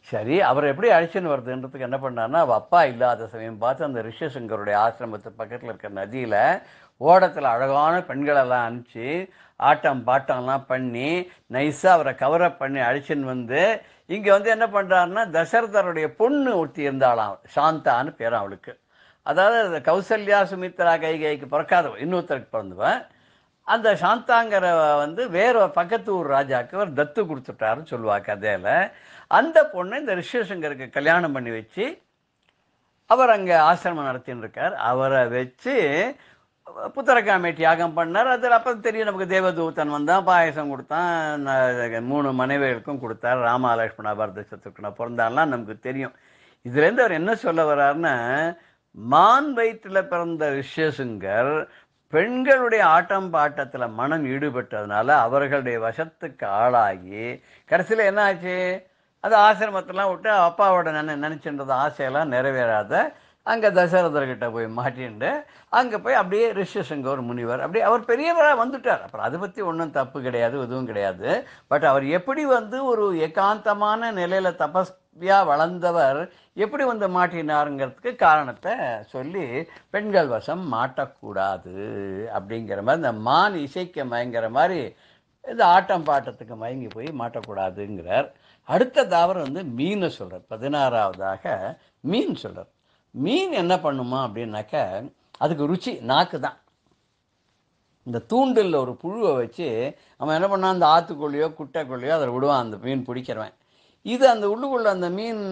S4: சரி, அவர் எப்படி அழைச்சின்னு வருதுன்றதுக்கு என்ன பண்ணார்னா, அவள் அப்பா இல்லாத சமயம் பார்த்து அந்த ரிஷ்யசங்கருடைய ஆசிரமத்து பக்கத்தில் இருக்கிற நதியில் ஓடத்தில் அழகான பெண்களெல்லாம் அனுப்பிச்சு ஆட்டம் பாட்டம்லாம் பண்ணி நைஸாக அவரை கவரப் பண்ணி அழைச்சின்னு வந்து இங்கே வந்து என்ன பண்ணுறாருன்னா, தசரதருடைய பொண்ணு ஒருத்தி இருந்தாலாம், சாந்தான்னு பேர் அவளுக்கு. அதாவது கௌசல்யா சுமித்ரா கைகைக்கு பிறக்காதவ, இன்னொருத்தருக்கு பிறந்தவன். அந்த சாந்தாங்கிற வந்து வேற பக்கத்து ஊர் ராஜாவுக்கு அவர் தத்து கொடுத்துட்டாருன்னு சொல்லுவா கதையில். அந்த பொண்ணை இந்த ரிஷ்யசங்கருக்கு கல்யாணம் பண்ணி வச்சு அவர் அங்கே ஆசிரமம் நடத்தின்னு இருக்கார். அவரை வச்சு புத்தரகாமேட்டி யாகம் பண்ணார். அதில் அப்போ தெரியும் நமக்கு, தேவதூதன் வந்தான், பாயசம் கொடுத்தான், 3 மனைவிகளுக்கும் கொடுத்தார், ராமா லக்ஷ்மணா பரத சத்ருக்னா பிறந்தாலாம் நமக்கு தெரியும். இதுலேருந்து அவர் என்ன சொல்ல வர்றாருன்னா, மான் வயிற்றில் பிறந்த ரிஷ்யசங்கர் பெண்களுடைய ஆட்டம் பாட்டத்தில் மனம் ஈடுபட்டதுனால அவர்களுடைய வசத்துக்கு ஆளாகி கடைசியில் என்ன ஆச்சு, அது ஆசிரமத்தெல்லாம் விட்டு அப்பாவோட நினச்சின்றது ஆசையெல்லாம் நிறைவேறாத அங்கே தசரதர்கிட்ட போய் மாட்டின்ட்டு அங்கே போய் அப்படியே ரிஷ்யசங்கர் முனிவர் அப்படியே அவர் பெரியவராக வந்துட்டார். அப்புறம் அதை பற்றி ஒன்றும் தப்பு கிடையாது, எதுவும் கிடையாது. பட் அவர் எப்படி வந்து ஒரு ஏகாந்தமான நிலையில் தபஸ்வியாக வளர்ந்தவர் எப்படி வந்து மாட்டினாருங்கிறதுக்கு காரணத்தை சொல்லி, பெண்கள் வசம் மாட்டக்கூடாது அப்படிங்கிற மாதிரி இந்த மான் இசைக்க மயங்கிற மாதிரி இந்த ஆட்டம் பாட்டத்துக்கு மயங்கி போய் மாட்டக்கூடாதுங்கிறார். அடுத்ததாக வந்து மீனை சொல்கிறார். 16வதாக மீன் சொல்கிறார். மீன் என்ன பண்ணுமா அப்படின்னாக்க, அதுக்கு ருச்சி நாக்கு தான். இந்த தூண்டில் ஒரு புழுவை வச்சு அவன் என்ன பண்ணான், அந்த ஆற்றுக்குள்ளேயோ குட்டைக்குள்ளேயோ அதில் விடுவான் அந்த மீன் பிடிக்கிறவன். இது அந்த உள்ளுக்குள்ள அந்த மீன்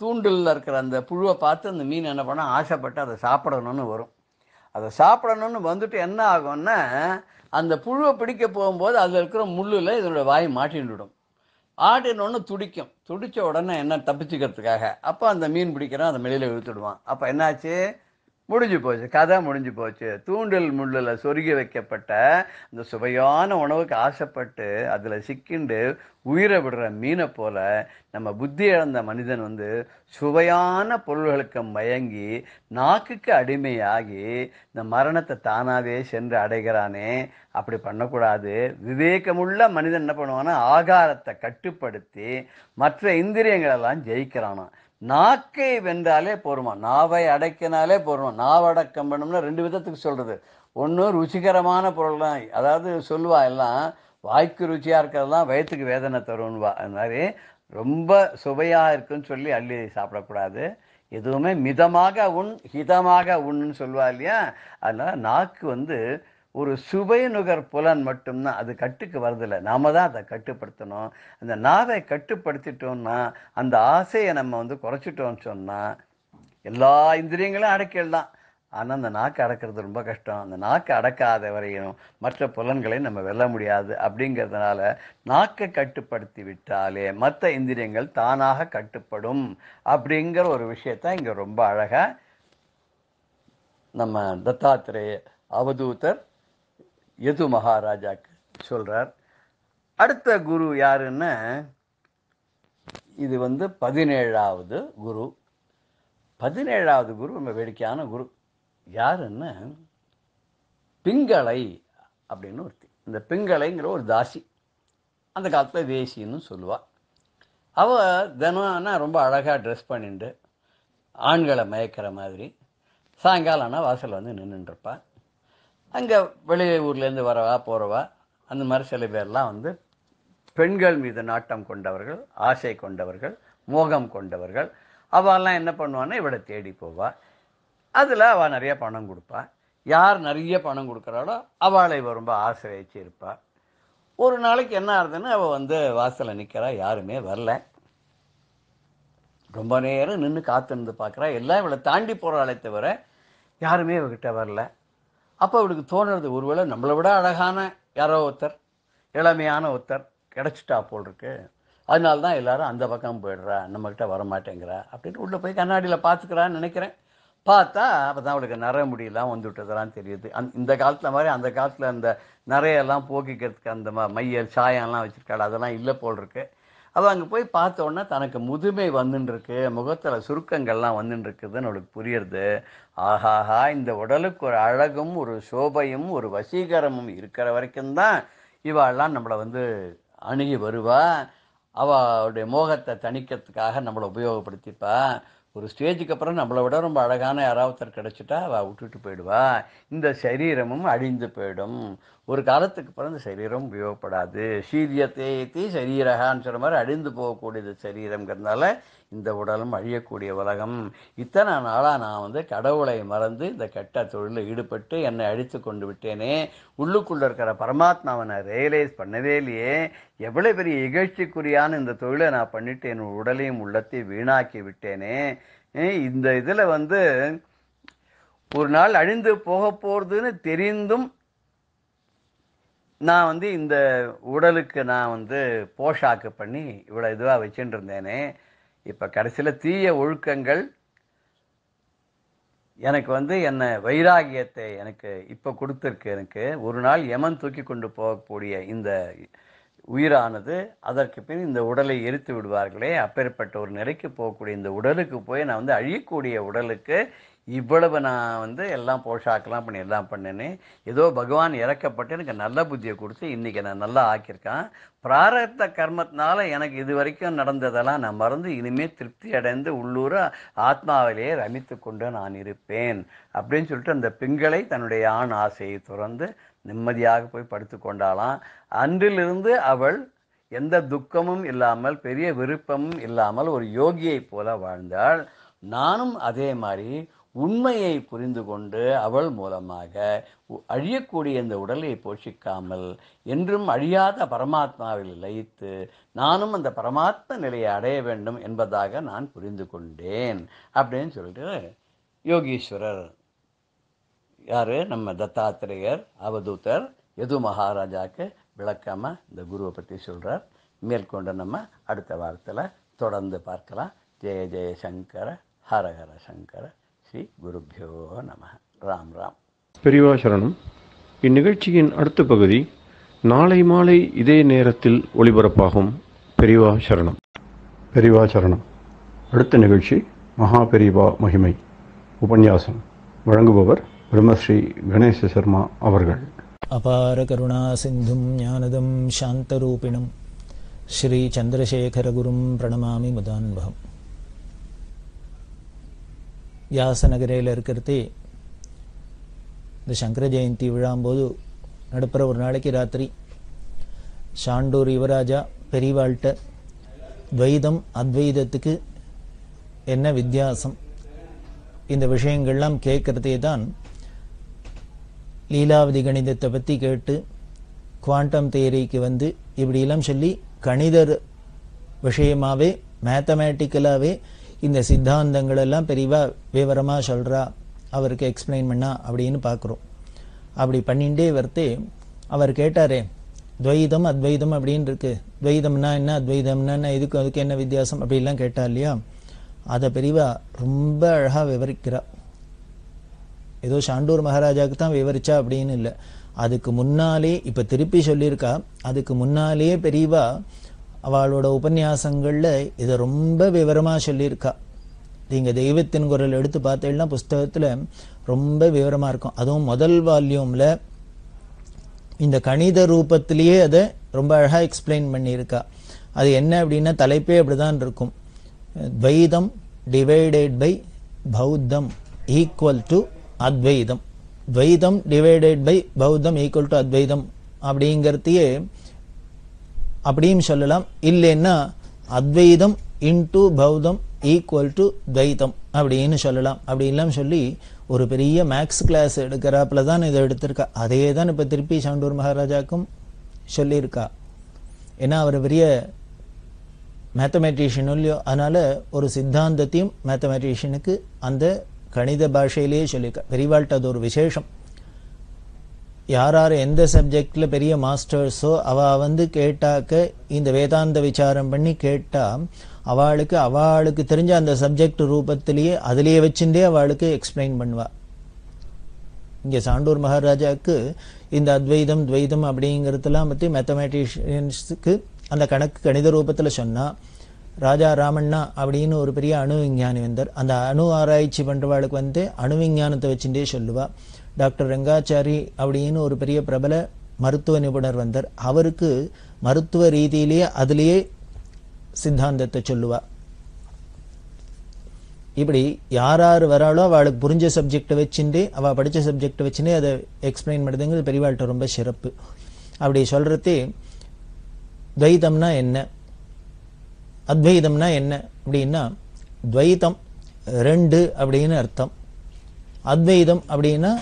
S4: தூண்டில் இருக்கிற அந்த புழுவை பார்த்து அந்த மீன் என்ன பண்ணால் ஆசைப்பட்டு அதை சாப்பிடணும்னு வரும். அதை சாப்பிடணும்னு வந்துட்டு என்ன ஆகும்னா, அந்த புழுவை பிடிக்க போகும்போது அதில் இருக்கிற முள்ளில் இதனுடைய வாய் மாட்டின்னுடும். ஆட்டினொன்று துடிக்கும். துடித்த உடனே என்ன தப்பிச்சுக்கிறதுக்காக அப்போ அந்த மீன் பிடிக்கிறான், அதை வெளியில் இழுத்துடுவான். அப்போ என்னாச்சு, முடிஞ்சு போச்சு, கதை முடிஞ்சு போச்சு. தூண்டில் முள்ளில் சொருகி வைக்கப்பட்ட இந்த சுவையான உணவுக்கு ஆசைப்பட்டு அதில் சிக்கிண்டு உயிரை விடுற மீனை போல நம்ம புத்தி இழந்த மனிதன் வந்து சுவையான பொருள்களுக்கு மயங்கி நாக்குக்கு அடிமையாகி இந்த மரணத்தை தானாவே சென்று அடைகிறானே. அப்படி பண்ணக்கூடாது. விவேகமுள்ள மனிதன் என்ன பண்ணுவான்னா ஆகாரத்தை கட்டுப்படுத்தி மற்ற இந்திரியங்களெல்லாம் ஜெயிக்கிறானா. நாக்கை வென்றாலே போருமா, நாவை அடக்கினாலே போருமா. நாவடக்கம் பண்ணோம்னா 2 விதத்துக்கு சொல்றது. ஒன்று ருச்சிகரமான பொருள் தான், அதாவது சொல்லுவா எல்லாம் வாய்க்கு ருச்சியாக இருக்கிறதெல்லாம் வயிற்றுக்கு வேதனை தருவா. அது மாதிரி ரொம்ப சுவையாக இருக்குன்னு சொல்லி அள்ளி சாப்பிடக்கூடாது. எதுவுமே மிதமாக ஹிதமாக உண்ணுன்னு சொல்லுவா இல்லையா. அதனால் நாக்கு வந்து ஒரு சுவை நுகர் புலன் மட்டும்தான், அது கட்டுக்கு வரதில்லை. நாம தான் அதை கட்டுப்படுத்தணும். அந்த நாவை கட்டுப்படுத்திட்டோம்னா அந்த ஆசையை நம்ம வந்து குறைச்சிட்டோம்னு சொன்னால் எல்லா இந்திரியங்களும் அடக்கிடலாம். ஆனால் அந்த நாக்கு அடக்கிறது ரொம்ப கஷ்டம். அந்த நாக்கு அடக்காத வரையும் மற்ற புலன்களை நம்ம வெல்ல முடியாது. அப்படிங்கிறதுனால நாக்கை கட்டுப்படுத்தி விட்டாலே மற்ற இந்திரியங்கள் தானாக கட்டுப்படும் அப்படிங்கிற ஒரு விஷயத்த இங்கே ரொம்ப அழகாக நம்ம தத்தாத்திரேய அவதூதர் யது மகாராஜாக்கு சொல்றார். அடுத்த குரு யாருன்னா இது வந்து 17வது குரு. 17வது குரு ரொம்ப வேடிக்கையான குரு. யாருன்னா பிங்களை அப்படின்னு ஒருத்தி. இந்த பிங்களைங்கிற ஒரு தாசி, அந்த காலத்தில் வேசின்னு சொல்லுவாள். அவள் தினம்னா ரொம்ப அழகாக ட்ரெஸ் பண்ணிட்டு ஆண்களை மயக்கிற மாதிரி சாயங்காலம் ஆனால் வாசலில் வந்து நின்றுட்டுருப்பாள். அங்கே வெளியூர்லேருந்து வரவா போகிறவா அந்த மாதிரி சில பேர்லாம் வந்து பெண்கள் மீது நாட்டம் கொண்டவர்கள், ஆசை கொண்டவர்கள், மோகம் கொண்டவர்கள். அவெல்லாம் என்ன பண்ணுவான்னா இவளை தேடி போவாள். அதில் அவள் நிறைய பணம் கொடுப்பாள். யார் நிறைய பணம் கொடுக்குறாளோ அவளை ரொம்ப ஆசை வச்சு இருப்பாள். ஒரு நாளைக்கு என்ன ஆகுதுன்னு அவள் வந்து வாசலில் நிற்கிறா, யாருமே வரல. ரொம்ப நேரம் நின்று காத்துருந்து பார்க்குறா, எல்லாம் இவளை தாண்டி போகிறாளே தவிர யாருமே இவகிட்ட வரல. அப்போ அவளுக்கு தோணுறது, ஒருவேளை நம்மளை விட அழகான யாரோ ஒருத்தர், இளமையான ஒருத்தர் கிடச்சிட்டா போல் இருக்கு, அதனால தான் எல்லாரும் அந்த பக்கம் போயிடுறா, நம்மக்கிட்ட வரமாட்டேங்கிறா அப்படின்னு உள்ளே போய் கண்ணாடியில் பார்த்துக்கிறான்னு நினைக்கிறேன். பார்த்தா அப்போ தான் அவளுக்கு நிற முடியெல்லாம் வந்து விட்டதெல்லாம் தெரியுது. இந்த காலத்தில் மாதிரி அந்த காலத்தில் அந்த நிறையெல்லாம் போக்கிக்கிறதுக்கு அந்த மையல் சாயம்லாம் வச்சுருக்காள், அதெல்லாம் இல்லை போல் இருக்கு. அவள் அங்கே போய் பார்த்த உடனே தனக்கு முதுமை வந்துட்டுருக்கு, முகத்தில் சுருக்கங்கள்லாம் வந்துட்டுருக்குதுன்னு அவளுக்கு புரியுறது. ஆஹாஹா, இந்த உடலுக்கு ஒரு அழகும் ஒரு சோபையும் ஒரு வசீகரமும் இருக்கிற வரைக்கும் தான் இவாளெல்லாம் நம்மளை வந்து அணுகி வருவா. அவளுடைய மோகத்தை தணிக்கிறதுக்காக நம்மளை உபயோகப்படுத்திப்பா. ஒரு ஸ்டேஜுக்கு அப்புறம் நம்மளை விட ரொம்ப அழகான யாராவத்தர் கிடச்சிட்டா அவள் விட்டுட்டு போயிடுவா. இந்த சரீரமும் அழிந்து போயிடும். ஒரு காலத்துக்கு அப்புறம் இந்த சரீரம் உபயோகப்படாது. சீரியத்தை சரீரகான்னு சொல்கிற மாதிரி அழிந்து போகக்கூடியது சரீரங்கிறதுனால இந்த உடலும் அழியக்கூடிய உலகம். இத்தனை நாளாக நான் வந்து கடவுளை மறந்து இந்த கெட்ட தொழிலில் ஈடுபட்டு என்னை அழித்து கொண்டு விட்டேனே, உள்ளுக்குள்ளே இருக்கிற பரமாத்மாவை நான் ரியலைஸ் பண்ணவே இல்லையே, எவ்வளோ பெரிய இகழ்ச்சிக்குரியான இந்த தொழிலை நான் பண்ணிட்டு என் உடலையும் உள்ளத்தையும் வீணாக்கி விட்டேனே. இந்த இதில் வந்து ஒரு நாள் அழிந்து போக போகிறதுன்னு தெரிந்தும் நான் வந்து இந்த உடலுக்கு நான் வந்து போஷாக்கு பண்ணி இவ்வளோ இதுவாக வச்சுட்டு இருந்தேனே. இப்போ கடைசியில் தீய ஒழுக்கங்கள் எனக்கு வந்து என்ன வைராகியத்தை எனக்கு இப்போ கொடுத்துருக்கு. எனக்கு ஒரு நாள் யமன் தூக்கி கொண்டு போகக்கூடிய இந்த உயிரானது அதற்கு பின் இந்த உடலை எரித்து விடுவார்களே, அப்பேற்பட்ட ஒரு நிலைக்கு போகக்கூடிய இந்த உடலுக்கு போய் நான் வந்து அழியக்கூடிய உடலுக்கு இவ்வளவு நான் வந்து எல்லாம் போஷாக்கெல்லாம் பண்ணி எல்லாம் பண்ணேன்னு ஏதோ பகவான் இறக்கப்பட்டு எனக்கு நல்ல புத்தியை கொடுத்து இன்றைக்கி நான் நல்லா ஆக்கியிருக்கான். பிராரத்த கர்மத்தினால எனக்கு இது வரைக்கும் நடந்ததெல்லாம் நான் மறந்து இனிமேல் திருப்தி அடைந்து உள்ளூர ஆத்மாவிலேயே ரமித்து கொண்டு நான் இருப்பேன் அப்படின்னு சொல்லிட்டு அந்த பெண்களை தன்னுடைய ஆண் ஆசையை துறந்து நிம்மதியாக போய் படுத்து கொண்டாலாம். அன்றிலிருந்து அவள் எந்த துக்கமும் இல்லாமல் பெரிய விருப்பமும் இல்லாமல் ஒரு யோகியை போல வாழ்ந்தாள். நானும் அதே மாதிரி உண்மையை புரிந்து கொண்டு அவள் மூலமாக அழியக்கூடிய இந்த உடலை போஷிக்காமல் என்றும் அழியாத பரமாத்மாவில் லயித்து நானும் அந்த பரமாத்ம நிலையை அடைய வேண்டும் என்பதாக நான் புரிந்து கொண்டேன் அப்படின்னு சொல்லிட்டு யோகீஸ்வரர் யார் நம்ம தத்தாத்திரேயர் அவதூதர் யது மகாராஜாவுக்கு விளக்காமல் இந்த குருவை பற்றி சொல்கிறார். மேற்கொண்டு நம்ம அடுத்த வாரத்தில் தொடர்ந்து பார்க்கலாம். ஜெய ஜெய சங்கர ஹர ஹர சங்கர. ஸ்ரீ குருப்யோ நம. ராம் ராம்.
S1: பெரியவா சரணம். இந்நிகழ்ச்சியின் அடுத்த பகுதி நாளை மாலை இதே நேரத்தில் ஒளிபரப்பாகும். பெரியவா சரணம். பெரியவா சரணம். அடுத்த நிகழ்ச்சி மகா பெரியவா மகிமை உபன்யாசம். வழங்குபவர் பிரம்மஸ்ரீ கணேச சர்மா அவர்கள்.
S2: அபார கருணா சிந்தும் ஞானதம் சாந்தரூபிணம் ஸ்ரீ சந்திரசேகரகுரும் பிரணமாமி முதான்வகம். வியாசநகரையில் இருக்கிறதே இந்த சங்கர ஜெயந்தி விழாம்போது நடுப்புற ஒரு நாளைக்கு ராத்திரி சாண்டூர் யுவராஜா பெரியவாள்கிட்ட துவைதம் அத்வைதத்துக்கு என்ன வித்தியாசம் இந்த விஷயங்கள்லாம் கேட்கறதே தான் லீலாவதி கணிதத்தை பற்றி கேட்டு குவாண்டம் தியரிக்கு வந்து இப்படியெல்லாம் சொல்லி கணிதர் விஷயமாகவே மேத்தமேட்டிக்கலாகவே இந்த சித்தாந்தங்களெல்லாம் பெரியவா விவரமாக சொல்கிறா, அவருக்கு எக்ஸ்பிளைன் பண்ணா அப்படின்னு பார்க்குறோம். அப்படி பண்ணிகிட்டே வரத்தே அவர் கேட்டாரே துவைதம் அத்வைதம் அப்படின்னு இருக்கு, துவைதம்னா என்ன அத்வைதம்னா என்ன, இதுக்கு அதுக்கு என்ன வித்தியாசம் அப்படிலாம் கேட்டா இல்லையா, அதை பெரியவா ரொம்ப அழகாக விவரிக்கிறா. ஏதோ சாண்டூர் மகாராஜாவுக்கு தான் விவரிச்சா அப்படின்னு இல்லை, அதுக்கு முன்னாலே இப்போ திருப்பி சொல்லியிருக்கா. அதுக்கு முன்னாலேயே பெரியவா அவளோட உபன்யாசங்களில் இதை ரொம்ப விவரமாக சொல்லியிருக்கா. நீங்கள் தெய்வத்தின் குரல் எடுத்து பார்த்தீங்கன்னா புஸ்தகத்தில் ரொம்ப விவரமாக இருக்கும். அதுவும் முதல் வால்யூமில் இந்த கணித ரூபத்திலேயே அதை ரொம்ப அழகாக எக்ஸ்பிளைன் பண்ணியிருக்கா. அது என்ன அப்படின்னா தலைப்பே அப்படிதான் இருக்கும், துவைதம் டிவைடட் பை பௌத்தம் ஈக்குவல் டு அத்வைதம். துவைதம் டிவைடட் பை பௌத்தம் ஈக்குவல் டு அத்வைதம் அப்படிங்கிறதையே அப்படியும் சொல்லலாம். இல்லைன்னா அத்வைதம் இன்டு பௌத்தம் ஈக்குவல் டு துவைதம் அப்படின்னு சொல்லலாம். அப்படின்லாம் சொல்லி ஒரு பெரிய மேக்ஸ் கிளாஸ் எடுக்கிறாப்புல தான் இதை எடுத்திருக்கா. அதே தான் இப்போ திருப்பி சாண்டூர் மகாராஜாக்கும் சொல்லியிருக்கா. ஏன்னா அவர் பெரிய மேத்தமெட்டிஷியன் இல்லையோ, அதனால ஒரு சித்தாந்தத்தையும் மேத்தமெட்டிஷியனுக்கு அந்த கணித பாஷையிலேயே சொல்லியிருக்கா. பெரியவாள்கிட்ட அது ஒரு விசேஷம். யார் யார் எந்த சப்ஜெக்டில் பெரிய மாஸ்டர்ஸோ அவள் வந்து கேட்டாக்க இந்த வேதாந்த விசாரம் பண்ணி கேட்டால் அவளுக்கு தெரிஞ்ச அந்த சப்ஜெக்ட் ரூபத்திலேயே அதிலேயே வச்சுட்டே அவளுக்கு எக்ஸ்பிளைன் பண்ணுவாள். இங்கே சாண்டூர் மகாராஜாவுக்கு இந்த அத்வைதம் துவைதம் அப்படிங்கிறதுலாம் பற்றி மேத்தமேட்டிஷியன்ஸுக்கு அந்த கணித ரூபத்தில் சொன்னால், ராஜா ராமண்ணா அப்படின்னு ஒரு பெரிய அணு விஞ்ஞானி வந்தார். அந்த அணு ஆராய்ச்சி பண்ணுறவாளுக்கு வந்து அணு விஞ்ஞானத்தை வச்சுட்டே சொல்லுவாள். டாக்டர் ரங்காச்சாரி அப்படின்னு ஒரு பெரிய பிரபல மருத்துவ நிபுணர் வந்தார். அவருக்கு மருத்துவ ரீதியிலேயே அதிலேயே சித்தாந்தத்தை சொல்லுவா. இப்படி யார் யார் வராளோ அவளுக்கு புரிஞ்ச சப்ஜெக்டை வச்சுட்டு அவள் படித்த சப்ஜெக்டை வச்சுட்டு அதை எக்ஸ்பிளைன் பண்ணுறதுங்கிறது பெரியவாள்கிட்ட ரொம்ப சிறப்பு. அப்படி சொல்கிறதே துவைதம்னா என்ன அத்வைதம்னா என்ன அப்படின்னா, துவைதம் ரெண்டு அப்படின்னு அர்த்தம், அத்வைதம் அப்படின்னா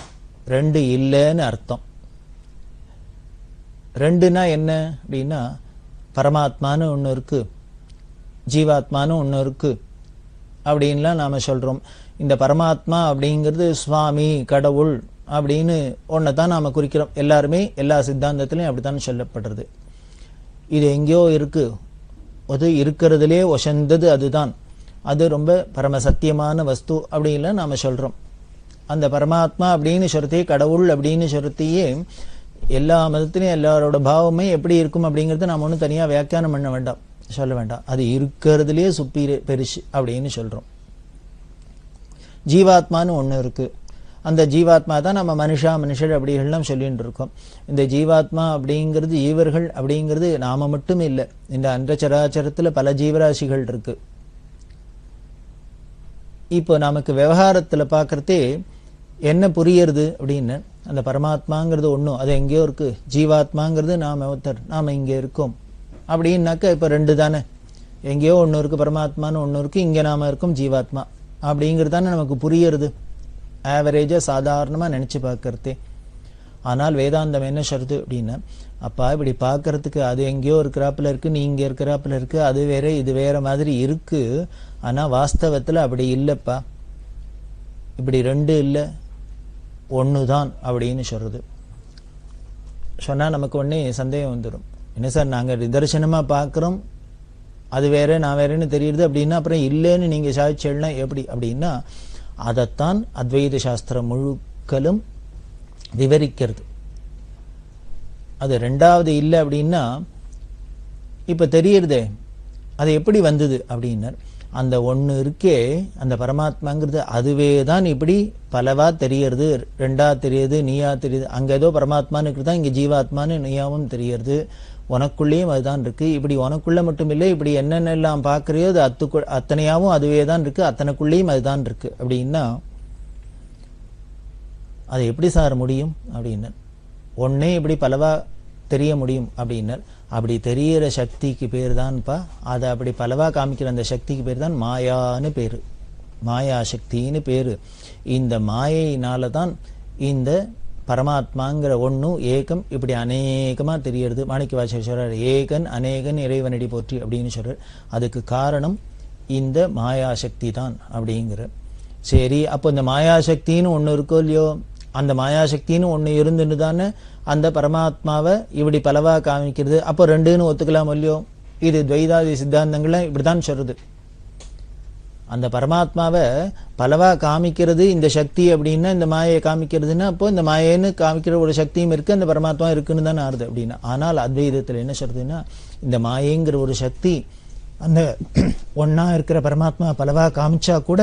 S2: ரெண்டு இல்லைன்னு அர்த்தம். ரெண்டுனா என்ன அப்படின்னா, பரமாத்மான்னு ஒன்று இருக்கு, ஜீவாத்மான்னு ஒன்று இருக்கு அப்படின்லாம் நாம் சொல்கிறோம். இந்த பரமாத்மா அப்படிங்கிறது சுவாமி கடவுள் அப்படின்னு ஒன்றை தான் நாம் குறிக்கிறோம். எல்லாருமே எல்லா சித்தாந்தத்திலையும் அப்படித்தான் சொல்லப்படுறது. இது எங்கேயோ இருக்கு, அது இருக்கிறதுலே ஒசந்தது அதுதான், அது ரொம்ப பரம சத்தியமான வஸ்து அப்படின்லாம் நாம் சொல்கிறோம். அந்த பரமாத்மா அப்படின்னு சொல்றதையே கடவுள் அப்படின்னு சொல்றதையே எல்லா மதத்திலையும் எல்லாரோட பாவமே எப்படி இருக்கும் அப்படிங்கிறது நாம் ஒன்றும் தனியாக வியாக்கியானம் பண்ண வேண்டாம், சொல்ல வேண்டாம். அது இருக்கிறதுலே பெருசு அப்படின்னு சொல்கிறோம். ஜீவாத்மான்னு ஒன்று இருக்குது. அந்த ஜீவாத்மா தான் நம்ம மனுஷர் அப்படிகள்லாம் சொல்லிட்டு இருக்கோம். இந்த ஜீவாத்மா அப்படிங்கிறது ஜீவர்கள் அப்படிங்கிறது நாம மட்டும் இல்லை, இந்த அன்ற சராச்சரத்தில் பல ஜீவராசிகள் இருக்கு. இப்போ நமக்கு விவகாரத்தில் பார்க்கறதே என்ன புரியறது அப்படின்னு, அந்த பரமாத்மாங்கிறது ஒன்றும் அது எங்கேயோ இருக்கு, ஜீவாத்மாங்கிறது நாம நாம இங்கே இருக்கோம் அப்படின்னாக்கா இப்போ ரெண்டு தானே, எங்கேயோ ஒன்று இருக்கு பரமாத்மான்னு ஒன்று இருக்கு, இங்கே நாம இருக்கோம் ஜீவாத்மா அப்படிங்கிறது தானே நமக்கு புரியறது, ஆவரேஜாக சாதாரணமாக நினச்சி பார்க்கறதே. ஆனால் வேதாந்தம் என்ன சொல்றது அப்படின்னா, அப்பா இப்படி பார்க்கறதுக்கு அது எங்கேயோ இருக்கிறாப்புல இருக்கு, நீ இங்கே இருக்கிறாப்புல இருக்கு, அது வேற இது வேற மாதிரி இருக்கு, ஆனால் வாஸ்தவத்தில் அப்படி இல்லைப்பா, இப்படி ரெண்டு இல்லை ஒன்று தான் அப்படின்னு சொல்றது. சொன்னால் நமக்கு ஒன்றே சந்தேகம் வந்துடும், என்ன சார் நாங்கள் நிதர்சனமாக பார்க்குறோம், அது வேற நான் வேறேன்னு தெரியுது அப்படின்னா அப்புறம் இல்லைன்னு நீங்கள் சாதிச்சேன்னா எப்படி அப்படின்னா, அதைத்தான் அத்வைத சாஸ்திரம் முழுக்கலும் விவரிக்கிறது. அது ரெண்டாவது இல்லை அப்படின்னா இப்ப தெரியுறதே அது எப்படி வந்தது அப்படின்னார். அந்த ஒன்று இருக்கே அந்த பரமாத்மாங்கிறது அதுவே தான் இப்படி பலவா தெரியறது, ரெண்டா தெரியுது, நீயா தெரியுது. அங்க ஏதோ பரமாத்மான்னு இருக்குதான், இங்க ஜீவாத்மான்னு நீயாவும் தெரியறது. உனக்குள்ளேயும் அதுதான் இருக்கு. இப்படி உனக்குள்ள மட்டும் இல்லை, இப்படி என்னென்னலாம் பார்க்கறியோ அது அத்தனையாவும் அதுவே தான் இருக்கு, அத்தனைக்குள்ளேயும் அதுதான் இருக்கு அப்படின்னா அது எப்படி சார் முடியும் அப்படின்னு. ஒன்னே இப்படி பலவா தெரிய முடியும் அப்படின்னர். அப்படி தெரிகிற சக்திக்கு பேர் தான்ப்பா, அதை அப்படி பலவா காமிக்கிற அந்த சக்திக்கு பேர் தான் மாயான்னு பேரு, மாயா சக்தின்னு பேரு. இந்த மாயையினால தான் இந்த பரமாத்மாங்கிற ஒன்னும் ஏகம் இப்படி அநேகமா தெரியறது. மாணிக்கவாசகர் சொல்றார், ஏகன் அநேகன் இறைவனடி போற்றி அப்படின்னு சொல்றார். அதுக்கு காரணம் இந்த மாயாசக்தி தான் அப்படிங்கிற. சரி, அப்போ இந்த மாயாசக்தின்னு ஒண்ணு இருக்கோ இல்லையோ, அந்த மாயாசக்தின்னு ஒண்ணு இருந்துன்னு தானே அந்த பரமாத்மாவை இப்படி பலவா காமிக்கிறது. அப்போ ரெண்டுன்னு ஒத்துக்கலாம் இல்லையோ? இது துவைதாதி சித்தாந்தங்கள்லாம் இப்படிதான் சொல்றது. அந்த பரமாத்மாவை பலவா காமிக்கிறது இந்த சக்தி அப்படின்னா, இந்த மாயை காமிக்கிறதுன்னா அப்போ இந்த மாயைன்னு காமிக்கிற ஒரு சக்தியும் இருக்கு, அந்த பரமாத்மா இருக்குன்னு தானே ஆறுது அப்படின்னா. ஆனால் அத்வைதத்தில் என்ன சொல்றதுன்னா, இந்த மாயைங்கிற ஒரு சக்தி அந்த ஒன்னா இருக்கிற பரமாத்மா பலவா காமிச்சா கூட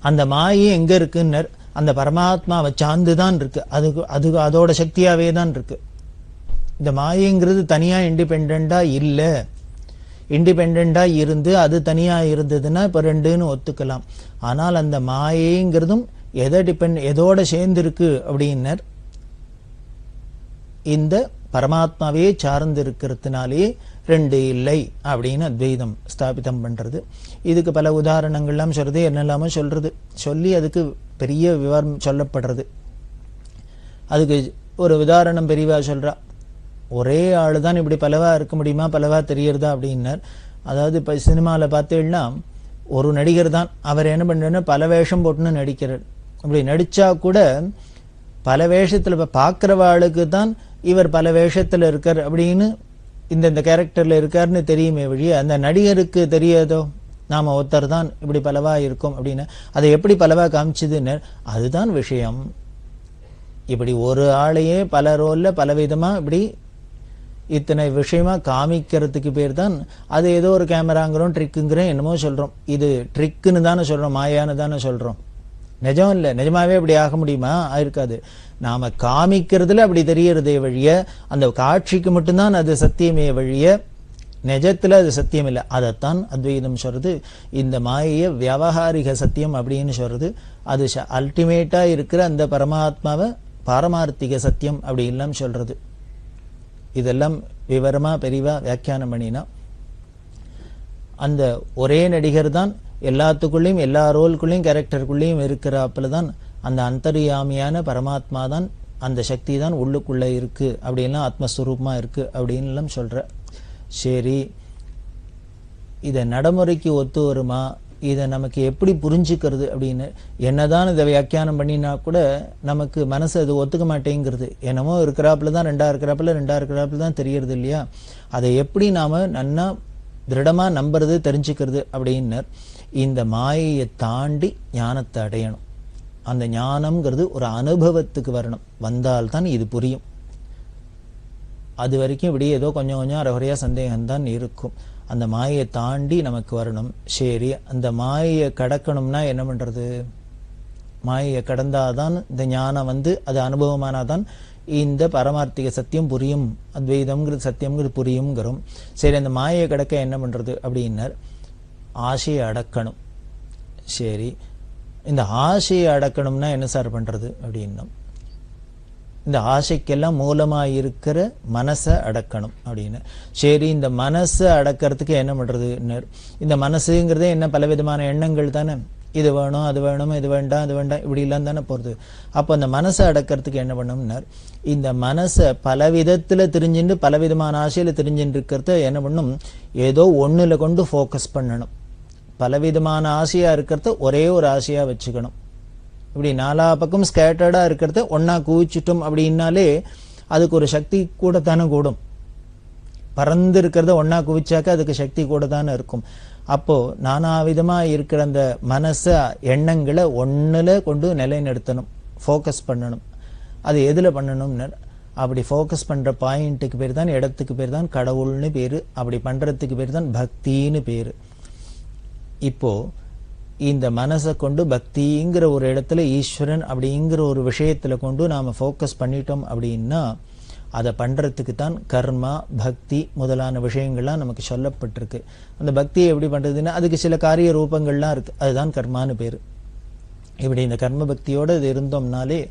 S2: அந்த மாயை எங்க இருக்குன்னு அந்த பரமாத்மாவை சார்ந்துதான் இருக்கு. அது அதோட சக்தியாவே தான் இருக்கு. இந்த மாயைங்கிறது தனியா இண்டிபெண்டா இல்ல. இண்டிபெண்டா இருந்து அது தனியா இருந்ததுன்னா இப்ப ரெண்டுன்னு ஒத்துக்கலாம். ஆனால் அந்த மாயைங்கிறதும் எதோட சேர்ந்து இருக்கு அப்படின்னர், இந்த பரமாத்மாவே சார்ந்து இருக்கிறதுனாலே ரெண்டு இல்லை அப்படின்னு அத்வைதம் ஸ்தாபிதம் பண்றது. இதுக்கு பல உதாரணங்கள்லாம் சொல்றது, என்னெல்லாமோ சொல்றது, சொல்லி அதுக்கு பெரிய விவரம் சொல்லப்படுறது. அதுக்கு ஒரு உதாரணம் பெரியவா சொல்றா, ஒரே ஆளு தான் இப்படி பலவா இருக்க முடியுமா, பலவா தெரியறதா அப்படின்னார். அதாவது இப்ப சினிமால பார்த்தீங்கன்னா ஒரு நடிகர் தான், அவர் என்ன பண்றாருன்னா பல வேஷம் போட்டுன்னு நடிக்கிறார். அப்படி நடிச்சா கூட பல வேஷத்துல இப்ப பாக்குறவாளுக்கு தான் இவர் பல வேஷத்துல இருக்கார் அப்படின்னு, இந்த கேரக்டர்ல இருக்காருன்னு தெரியுமே வழிய அந்த நடிகருக்கு தெரியாதோ நாம ஒருத்தர் தான் இப்படி பலவா இருக்கும் அப்படின்னு. அதை எப்படி பலவா காமிச்சதுன்னு, அதுதான் விஷயம். இப்படி ஒரு ஆளையே பல ரோல்ல பலவிதமா இப்படி இத்தனை விஷயமா காமிக்கிறதுக்கு பேர் தான், அது ஏதோ ஒரு கேமராங்கிறோம், ட்ரிக்குங்கிறோம், என்னமோ சொல்றோம். இது ட்ரிக்குன்னு தானே சொல்றோம், மாயான்னு தானே சொல்றோம். நிஜம் இல்லை, நிஜமாவே அப்படி ஆக முடியுமா? ஆயிருக்காது. நாம காமிக்கிறதுல அப்படி தெரியறதே வழிய, அந்த காட்சிக்கு மட்டும்தான் அது சத்தியமே வழிய நிஜத்துல அது சத்தியம் இல்லை. அதைத்தான் அத்வைதம் சொல்றது. இந்த மாயைய வியாவகாரிக சத்தியம் அப்படின்னு சொல்றது. அது அல்டிமேட்டா இருக்கிற அந்த பரமாத்மாவை பாரமார்த்திக சத்தியம் அப்படி எல்லாம் சொல்றது. இதெல்லாம் விவரமா பெரியவா வியாக்கியானம் பண்ணினா, அந்த ஒரே நடிகர் தான் எல்லாத்துக்குள்ளேயும் எல்லா ரோல்குள்ளேயும் கேரக்டருக்குள்ளேயும் இருக்கிறாப்புலதான் அந்த அந்தர்யாமியான பரமாத்மா தான், அந்த சக்தி தான் உள்ளுக்குள்ள இருக்கு அப்படின்லாம் ஆத்மஸ்வரூபமா இருக்கு அப்படின்னு எல்லாம் சொல்ற. சரி, இதை நடைமுறைக்கு ஒத்து வருமா, இதை நமக்கு எப்படி புரிஞ்சுக்கிறது அப்படின்னு என்னதான் இதை வியாக்கியானம் பண்ணினா கூட நமக்கு மனசு அது ஒத்துக்க மாட்டேங்கிறது. என்னமோ இருக்கிறாப்புல தான், ரெண்டா இருக்கிறாப்புல தான் தெரியறது இல்லையா? அதை எப்படி நாம நன்னா திருடமா நம்புறது, தெரிஞ்சுக்கிறது அப்படின்னு, இந்த மாயையை தாண்டி ஞானத்தை அடையணும். அந்த ஞானம்ங்கிறது ஒரு அனுபவத்துக்கு வரணும், வந்தால்தான் இது புரியும். அது வரைக்கும் இப்படி ஏதோ கொஞ்சம் கொஞ்சம் அரைகுறையா சந்தேகம்தான் இருக்கும். அந்த மாயையை தாண்டி நமக்கு வரணும். சரி, அந்த மாயையை கடக்கணும்னா என்ன பண்றது? மாயையை கடந்தாதான் இந்த ஞானம் அது அனுபவமானாதான் இந்த பரமார்த்திக சத்தியம் புரியும், அத்வைதம்ங்கிறது சத்தியம்ங்கிறது புரியுங்கிறோம். சரி, அந்த மாயையை கடக்க என்ன பண்றது அப்படின்னர், ஆசையை அடக்கணும். சரி, இந்த ஆசையை அடக்கணும்னா என்ன சார் பண்றது அப்படின்னா, இந்த ஆசைக்கெல்லாம் மூலமா இருக்கிற மனசை அடக்கணும் அப்படின்னு. சரி, இந்த மனசை அடக்கிறதுக்கு என்ன பண்றது? இந்த மனசுங்கிறதே என்ன, பலவிதமான எண்ணங்கள் தானே, இது வேணும் அது வேணும், இது வேண்டாம் அது வேண்டாம், இப்படி எல்லாம் தானே போறது. அப்போ அந்த மனசை அடக்கிறதுக்கு என்ன பண்ணணும்னார், இந்த மனசை பல விதத்துல தெரிஞ்சுட்டு பலவிதமான ஆசையில தெரிஞ்சுட்டு இருக்கிறத என்ன பண்ணும், ஏதோ ஒண்ணுல கொண்டு ஃபோக்கஸ் பண்ணணும். பலவிதமான ஆசையா இருக்கிறத ஒரே ஒரு ஆசையா வச்சுக்கணும். இப்படி நாலா பக்கம் ஸ்கேட்டர்டா இருக்கிறத ஒன்னா குவிச்சிட்டோம் அப்படின்னாலே அதுக்கு ஒரு சக்தி கூட தானே கூடும்.
S5: பறந்து இருக்கிறத ஒன்னா குவிச்சாக்க அதுக்கு சக்தி கூட தானே இருக்கும். அப்போ நானாவிதமா இருக்கிற அந்த மனச எண்ணங்களை ஒண்ணுல கொண்டு நிலைநிறுத்தணும், ஃபோக்கஸ் பண்ணணும். அது எதுல பண்ணணும்னு, அப்படி ஃபோக்கஸ் பண்ற பாயிண்ட்டுக்கு பேர் தான், இடத்துக்கு பேர் தான் கடவுள்னு பேரு. அப்படி பண்றதுக்கு பேர் தான் பக்தின்னு பேரு. இப்போ இந்த மனசை கொண்டு பக்திங்கிற ஒரு இடத்துல ஈஸ்வரன் அப்படிங்கிற ஒரு விஷயத்துல கொண்டு நாம ஃபோக்கஸ் பண்ணிட்டோம் அப்படின்னா அதை பண்றதுக்கு தான் கர்மா பக்தி முதலான விஷயங்கள்லாம் நமக்கு சொல்லப்பட்டிருக்கு. அந்த பக்தியை எப்படி பண்றதுன்னா அதுக்கு சில காரிய ரூபங்கள்லாம் இருக்கு, அதுதான் கர்மான்னு பேரு. இப்படி இந்த கர்ம பக்தியோட இது இருந்தோம்னாலே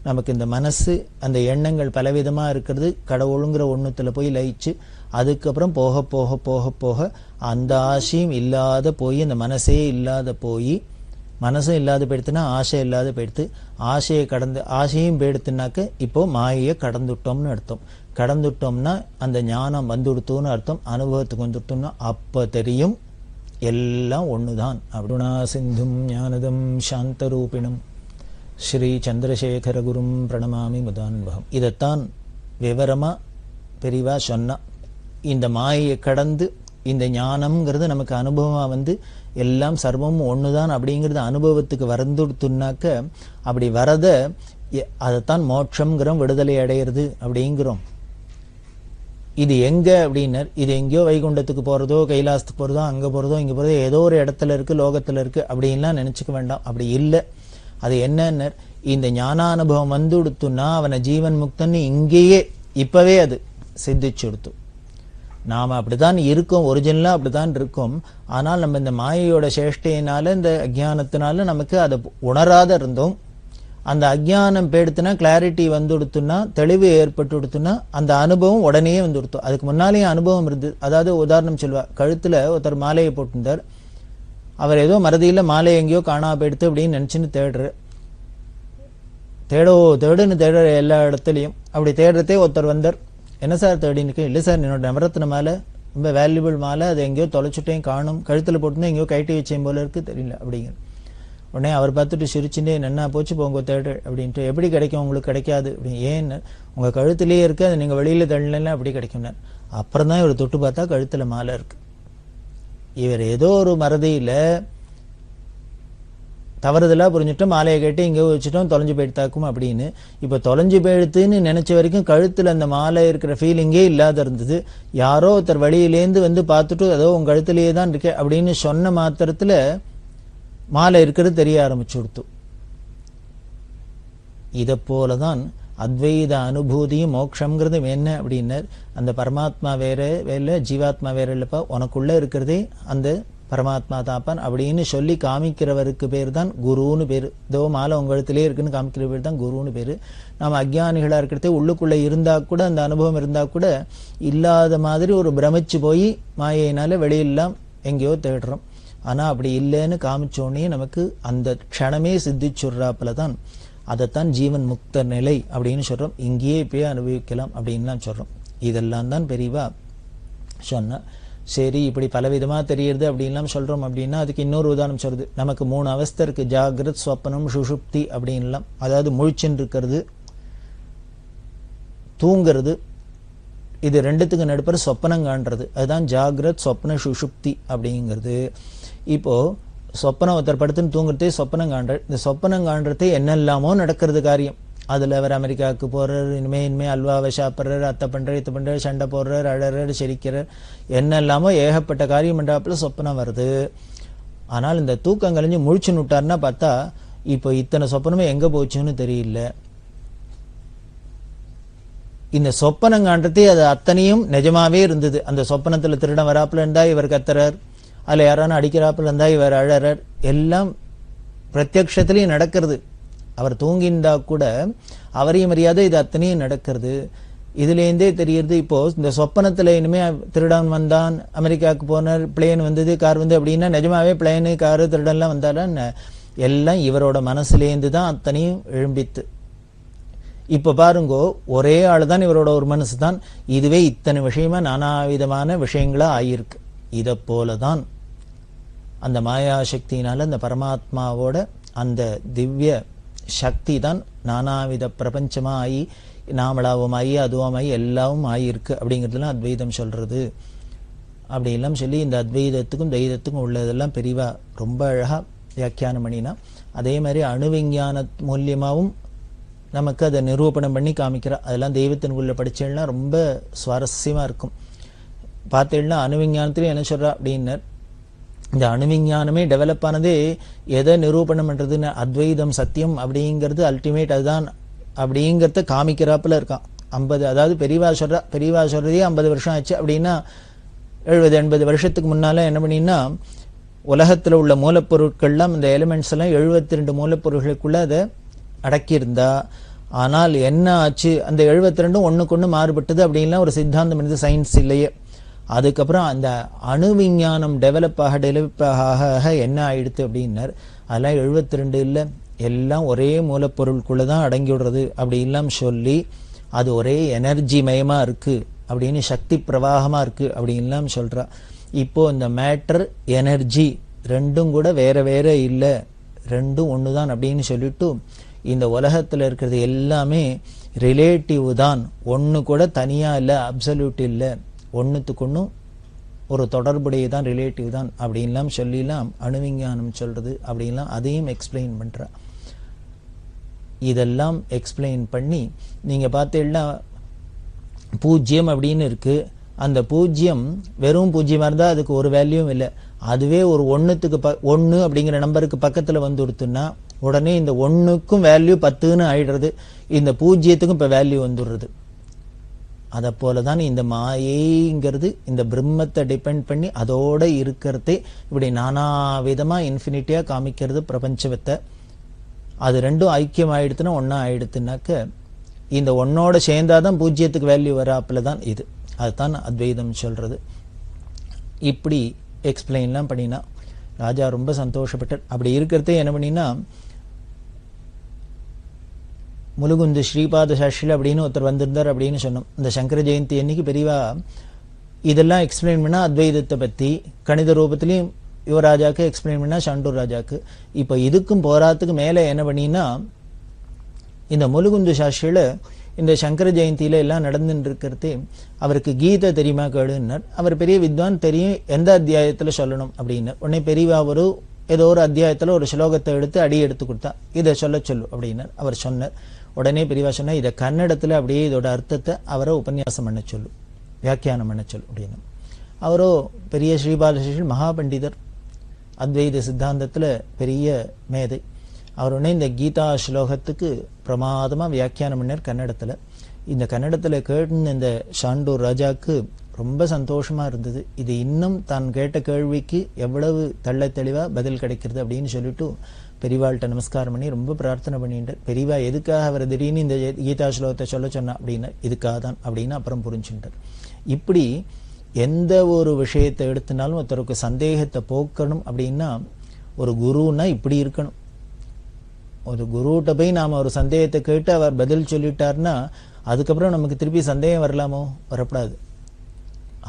S5: நமக்கு இந்த மனசு அந்த எண்ணங்கள் பலவிதமா இருக்கிறது கடவுளுங்கிற ஒண்ணுத்துல போய் லயிச்சு அதுக்கப்புறம் போக போக போக போக அந்த ஆசையும் இல்லாத போய் அந்த மனசே இல்லாத போய், மனசும் இல்லாத போயிடுத்துனா ஆசை இல்லாத போயிடுத்து, ஆசையை கடந்து ஆசையும் போயிடுத்துனாக்க இப்போ மாயையை கடந்துட்டோம்னு அர்த்தம். கடந்துட்டோம்னா அந்த ஞானம் வந்துடுத்தோன்னு அர்த்தம். அனுபவத்துக்கு வந்துட்டோம்னா அப்ப தெரியும் எல்லாம் ஒண்ணுதான். அருணா சிந்தும் ஞானதம் சாந்தரூபிணம் ஸ்ரீ சந்திரசேகர குரும் பிரணமாமி முதான்பகம். இதைத்தான் விவரமா பெரிவா சொன்னா. இந்த மாயையை கடந்து இந்த ஞானம்ங்கிறது நமக்கு அனுபவமா வந்து எல்லாம் சர்வமும் ஒண்ணுதான் அப்படிங்கிறது அனுபவத்துக்கு வந்துடுத்துனாக்க அப்படி வரத அதைத்தான் மோட்சம்ங்கிறோம், விடுதலை அடையிறது அப்படிங்கிறோம். இது எங்க அப்படின்னர், இது எங்கேயோ வைகுண்டத்துக்கு போறதோ கைலாசத்துக்கு போறதோ அங்க போறதோ இங்க போறதோ ஏதோ ஒரு இடத்துல இருக்கு லோகத்துல இருக்கு அப்படின்லாம் நினைச்சுக்க வேண்டாம். அப்படி இல்லை. அது என்னன்னர், இந்த ஞானானுபவம் வந்து கொடுத்துன்னா அவனை ஜீவன் முக்தன்னு இங்கேயே இப்பவே அது சித்திச்சு கொடுத்து. நாம அப்படித்தான் இருக்கோம், ஒரிஜினலா அப்படித்தான் இருக்கோம். ஆனால் நம்ம இந்த மாயையோட சேஷ்டையினால இந்த அஜ்ஞானத்தினால நமக்கு அதை உணராத இருந்தோம். அந்த அஜ்ஞானம் பேடுத்துனா கிளாரிட்டி வந்து கொடுத்துன்னா தெளிவு ஏற்பட்டு கொடுத்துன்னா அந்த அனுபவம் உடனே வந்து கொடுத்தோம். அதுக்கு முன்னாலேயே அனுபவம் இருந்தது. அதாவது உதாரணம் சொல்வா, கழுத்துல ஒருத்தர் மாலையை போட்டிருந்தார். அவர் ஏதோ மறதியில மாலை எங்கேயோ காணா போயிடுத்து அப்படின்னு நினைச்சுன்னு தேடுற தேடுன்னு தேடுற எல்லா இடத்துலையும். அப்படி தேடுறதே ஒருத்தர் வந்தார். என்ன சார் தேடினுக்கு? இல்லை சார், என்னோட நவரத்ன மாலை ரொம்ப வேல்யூபிள் மாலை, அது எங்கேயோ தொலைச்சுட்டேன் காணும், கழுத்துல போட்டுனா எங்கேயோ கைட்டி வச்சேன் போல இருக்கு, தெரியல அப்படிங்கிற உடனே அவர் பார்த்துட்டு சிரிச்சுட்டே என்ன போச்சு போங்க தேடு அப்படின்ட்டு. எப்படி கிடைக்கும் உங்களுக்கு? கிடைக்காது அப்படின்னு. ஏன்னு? உங்க கழுத்துலேயே இருக்கு, அது நீங்க வெளியில தள்ளலாம் அப்படி கிடைக்கும். அப்புறம் தான் இவர் தொட்டு பார்த்தா கழுத்துல மாலை இருக்கு. இவர் ஏதோ ஒரு மறதியில தவறுதலா புரிஞ்சுட்டோம், மாலையை கேட்டு இங்கே வச்சுட்டோம், தொலைஞ்சு போயிடுத்தாக்கும் அப்படின்னு. இப்ப தொலைஞ்சு போயிடுத்துன்னு நினைச்ச வரைக்கும் கழுத்துல அந்த மாலை இருக்கிற ஃபீலிங்கே இல்லாத இருந்தது. யாரோ ஒருத்தர் வழியிலேருந்து வந்து பார்த்துட்டு அதோ உங்க கழுத்துலயே தான் இருக்கு அப்படின்னு சொன்ன மாத்திரத்துல மாலை இருக்கிறது தெரிய ஆரம்பிச்சு கொடுத்து. இதை போலதான் அத்வைத அனுபூதியும் மோட்சம்ங்கிறது என்ன அப்படின்னர், அந்த பரமாத்மா வேற வேற ஜீவாத்மா வேற இல்லப்பா, உனக்குள்ள இருக்கிறதே அந்த பரமாத்மா தாப்பான் அப்படின்னு சொல்லி காமிக்கிறவருக்கு பேர் தான் குருன்னு பேரு. இதோ மாலை உங்களிடத்திலே இருக்குன்னு காமிக்கிற பேர் தான் குருன்னு பேரு. நாம அஜ்ஞானிகளா இருக்கிறதே உள்ளுக்குள்ள இருந்தா கூட அந்த அனுபவம் இருந்தா கூட இல்லாத மாதிரி ஒரு பிரமிச்சு போய் மாயையினால வெளியெல்லாம் எங்கேயோ தேடுறோம். ஆனா அப்படி இல்லைன்னு காமிச்சோடனே நமக்கு அந்த க்ஷணமே சித்திச்சுடுறாப்புலதான். அதைத்தான் ஜீவன் முக்த நிலை அப்படின்னு சொல்றோம். இங்கேயே இப்பயே அனுபவிக்கலாம் அப்படின்லாம் சொல்றோம். இதெல்லாம் தான் பெரியவா சொன்ன. சரி, இப்படி பலவிதமா தெரியுது அப்படின்லாம் சொல்றோம் அப்படின்னா அதுக்கு இன்னொரு உதாரணம் சொல்றது. நமக்கு 3 அவஸ்தை இருக்கு, ஜாகிரத், ஸ்வப்னம், சுஷுப்தி அப்படின்லாம். அதாவது முழிச்சுன்னு இருக்கிறது, தூங்கிறது, இது ரெண்டுத்துக்கு நடுப்புற சொப்பனம் காண்றது, அதுதான் ஜாகிரத் சொப்ன சுஷுப்தி அப்படிங்கிறது. இப்போ சொப்பனம் ஒருத்தர் படுத்துன்னு தூங்குறதே சொப்பனம் காண்ற. இந்த சொப்பனம் காண்றதே என்னெல்லாமோ நடக்கிறது காரியம். அதுல அவர் அமெரிக்காவுக்கு போறார், இனிமே அல்வாவை சாப்பிட்றாரு, அத்தை பண்றாரு, இத்தை பண்றாரு, சண்டை போடுறாரு, அழறாரு, சிரிக்கிறார், என்னெல்லாமோ ஏகப்பட்ட காரியம் பண்றாப்புல சொப்பனம் வருது. ஆனால் இந்த தூக்கம் கழிஞ்சு முழிச்சுன்னு விட்டாருன்னா பார்த்தா இப்போ இத்தனை சொப்பனமே எங்க போச்சுன்னு தெரியல. இந்த சொப்பனம் காண்றதே அது அத்தனையும் நிஜமாவே இருந்தது. அந்த சொப்பனத்துல திருடம் வராப்புல இருந்தா இவர் கத்துறார், அதுல யாரான அடிக்கிறாப்புல இருந்தா இவர் அழறார், எல்லாம் பிரத்யக்ஷத்திலையும் நடக்கிறது. அவர் தூங்கிண்டா கூட அவரையும் மரியாதை இது அத்தனையும் நடக்கிறது. இதுலேருந்தே தெரியுது. இப்போ இந்த சொப்பனத்துல இனிமே திருடன் வந்தான், அமெரிக்காவுக்கு போனார், பிளேன் வந்தது, கார் வந்து அப்படின்னா நிஜமாவே பிளேனு காரு திருடன்லாம் வந்தாலும் எல்லாம் இவரோட மனசுலேருந்து தான் அத்தனையும் எழும்பித்து. இப்ப பாருங்கோ, ஒரே ஆள் தான், இவரோட ஒரு மனசு தான். இதுவே இத்தனை விஷயமா நானாவிதமான விஷயங்களா ஆயிருக்கு. இதை போலதான் அந்த மாயா சக்தியினால அந்த பரமாத்மாவோட அந்த திவ்ய சக்தி தான் நானாவித பிரபஞ்சமா ஆகி நாமளாவும் அதுவாமாயி எல்லாவும் ஆகியிருக்கு அப்படிங்கிறதுலாம் அத்வைதம் சொல்றது. அப்படி எல்லாம் சொல்லி இந்த அத்வைதத்துக்கும் துவைதத்துக்கும் உள்ளதெல்லாம் பெரியவா ரொம்ப அழகா வியாக்கியானம் பண்ணினா. அதே மாதிரி அணுவிஞ்ஞான மூலியமாகவும் நமக்கு அதை நிரூபணம் பண்ணி காமிக்கிறா. அதெல்லாம் தெய்வத்தினுக்குள்ள படிச்சேன்னா ரொம்ப சுவாரஸ்யமா இருக்கும். பார்த்தேன்னா அணுவிஞ்ஞானத்திலே என்ன சொல்றா அப்படின்னர், இந்த அணுவிஞ்ஞானமே டெவலப் ஆனதே எதை நிரூபணம் பண்றதுன்னு அத்வைதம் சத்தியம் அப்படிங்கிறது அல்டிமேட் அதுதான் அப்படிங்கிறத காமிக்கிறாப்புல இருக்கான். 50 அதாவது பெரியவா சொல்றதே 50 வருஷம் ஆச்சு அப்படின்னா 70-80 வருஷத்துக்கு முன்னால என்ன பண்ணினா உலகத்துல உள்ள மூலப்பொருட்கள்லாம் இந்த எலிமெண்ட்ஸ் எல்லாம் 72 மூலப்பொருட்களுக்குள்ள அதை அடக்கியிருந்தா, ஆனால் என்ன ஆச்சு அந்த 72 ஒண்ணுக்கு ஒண்ணு மாறுபட்டது அப்படின்லாம் ஒரு சித்தாந்தம் இருந்தது, சயின்ஸ் இல்லையே. அதுக்கப்புறம் அந்த அணு விஞ்ஞானம் டெவலப் ஆக என்ன ஆயிடுத்து அப்படின்னார், அதெல்லாம் 72 இல்லை, எல்லாம் ஒரே மூலப்பொருளுக்குள்ளதான் அடங்கி விடுறது அப்படி எல்லாம் சொல்லி அது ஒரே எனர்ஜி மயமா இருக்கு அப்படின்னு சக்தி பிரவாகமா இருக்கு அப்படின்லாம் சொல்றா. இப்போ இந்த மேட்டர் எனர்ஜி ரெண்டும் கூட வேற வேற இல்லை, ரெண்டும் ஒண்ணுதான் அப்படின்னு சொல்லிட்டு இந்த உலகத்துல இருக்கிறது எல்லாமே ரிலேட்டிவ் தான், ஒண்ணு கூட தனியா இல்லை, அப்சல்யூட் இல்லை, ஒண்ணுத்துக்கு ஒண்ணும் ஒரு தொடர்புடையதான், ரிலேட்டிவ் தான் அப்படின்லாம் சொல்லிலாம் அணுவிஞ்ஞானம் சொல்றது அப்படின்லாம் அதையும் எக்ஸ்பிளைன் பண்றா. இதெல்லாம் எக்ஸ்பிளைன் பண்ணி நீங்க பார்த்தீங்கன்னா பூஜ்யம் அப்படின்னு இருக்கு, அந்த பூஜ்யம் வெறும் பூஜ்யமா இருந்தா அதுக்கு ஒரு வேல்யூவும் இல்லை. அதுவே ஒரு ஒண்ணுத்துக்கு 1 அப்படிங்கிற நம்பருக்கு பக்கத்துல வந்துடுத்துன்னா உடனே இந்த 1க்கும் வேல்யூ 10ன்னு ஆயிடுறது, இந்த பூஜ்யத்துக்கும் இப்ப வேல்யூ வந்துடுறது. அதை போலதான் இந்த மாயைங்கிறது இந்த பிரம்மத்தை டிபெண்ட் பண்ணி அதோட இருக்கிறதே இப்படி நானா விதமா இன்ஃபினிட்டியா காமிக்கிறது பிரபஞ்சத்தை. அது ரெண்டும் ஐக்கியம் ஆயிடுத்துன்னா ஒன்னா ஆயிடுத்துனாக்க இந்த ஒன்னோட சேர்ந்தாதான் பூஜ்யத்துக்கு வேல்யூ வராப்புலதான் இது. அதுதான் அத்வைதம் சொல்றது. இப்படி எக்ஸ்பிளைன்லாம் பண்ணினா ராஜா ரொம்ப சந்தோஷப்பட்டார். அப்படி இருக்கிறதே என்ன பண்ணினா முலுகுந்து ஸ்ரீபாத சாஸ்திரி அப்படின்னு ஒருத்தர் வந்திருந்தார் அப்படின்னு சொன்னோம். இந்த சங்கர ஜெயந்தி அன்னைக்கு பெரியவா இதெல்லாம் எக்ஸ்பிளைன் பண்ணா அத்வைதத்தை பத்தி கணித ரூபத்திலையும் யுவராஜாக்கு எக்ஸ்பிளைன் பண்ணா சண்டூர் ராஜாக்கு. இப்ப இதுக்கும் போராத்துக்கு மேல என்ன பண்ணினா இந்த முலுகுந்து சாஸ்திரியில இந்த சங்கர ஜெயந்தியில எல்லாம் நடந்துட்டு இருக்கிறது அவருக்கு கீதை தெரியுமா கேளுன்னார். அவர் பெரிய வித்வான், தெரியும் எந்த அத்தியாயத்துல சொல்லணும் அப்படின்னு. உடனே பெரியவா ஏதோ ஒரு அத்தியாயத்துல ஒரு ஸ்லோகத்தை எடுத்து அடி எடுத்து கொடுத்தா, இதை சொல்லு அப்படின்னார். அவர் சொன்னார். உடனே பெரியவா சொன்னா இதை கன்னடத்துல அப்படியே இதோட அர்த்தத்தை அவரை உபன்யாசம் பண்ண சொல்லு, வியாக்கியானம் பண்ண சொல்லு அப்படின்னு. அவரோ பெரிய ஸ்ரீபாலகிருஷ்ண மகா பண்டிதர், அத்வைத சித்தாந்தத்துல பெரிய மேதை. அவர் உடனே இந்த கீதா ஸ்லோகத்துக்கு பிரமாதமா வியாக்கியானம் பண்ணார் கன்னடத்துல. இந்த கன்னடத்துல கேட்டு இந்த ஷாண்டூர் ராஜாக்கு ரொம்ப சந்தோஷமா இருந்தது. இது இன்னும் தான் கேட்ட கேள்விக்கு எவ்வளவு தெள்ள தெளிவா பதில் கிடைக்கிறது அப்படின்னு சொல்லிட்டு பெரியவாள்கிட்ட நமஸ்காரம் பண்ணி ரொம்ப பிரார்த்தனை பண்ணிட்டார். பெரியவா எதுக்காக அவர் திடீர்னு இந்த கீதா ஸ்லோகத்தை சொல்ல சொன்னா அப்படின்னா இதுக்காக தான் அப்படின்னு அப்புறம் புரிஞ்சுட்டார். இப்படி எந்த ஒரு விஷயத்தை எடுத்தினாலும் ஒருத்தருக்கு சந்தேகத்தை போக்கணும் அப்படின்னா ஒரு குருன்னா இப்படி இருக்கணும். ஒரு குருகிட்ட போய் நாம ஒரு சந்தேகத்தை கேட்டு அவர் பதில் சொல்லிட்டார்னா அதுக்கப்புறம் நமக்கு திருப்பி சந்தேகம் வரலாமோ? வரப்படாது.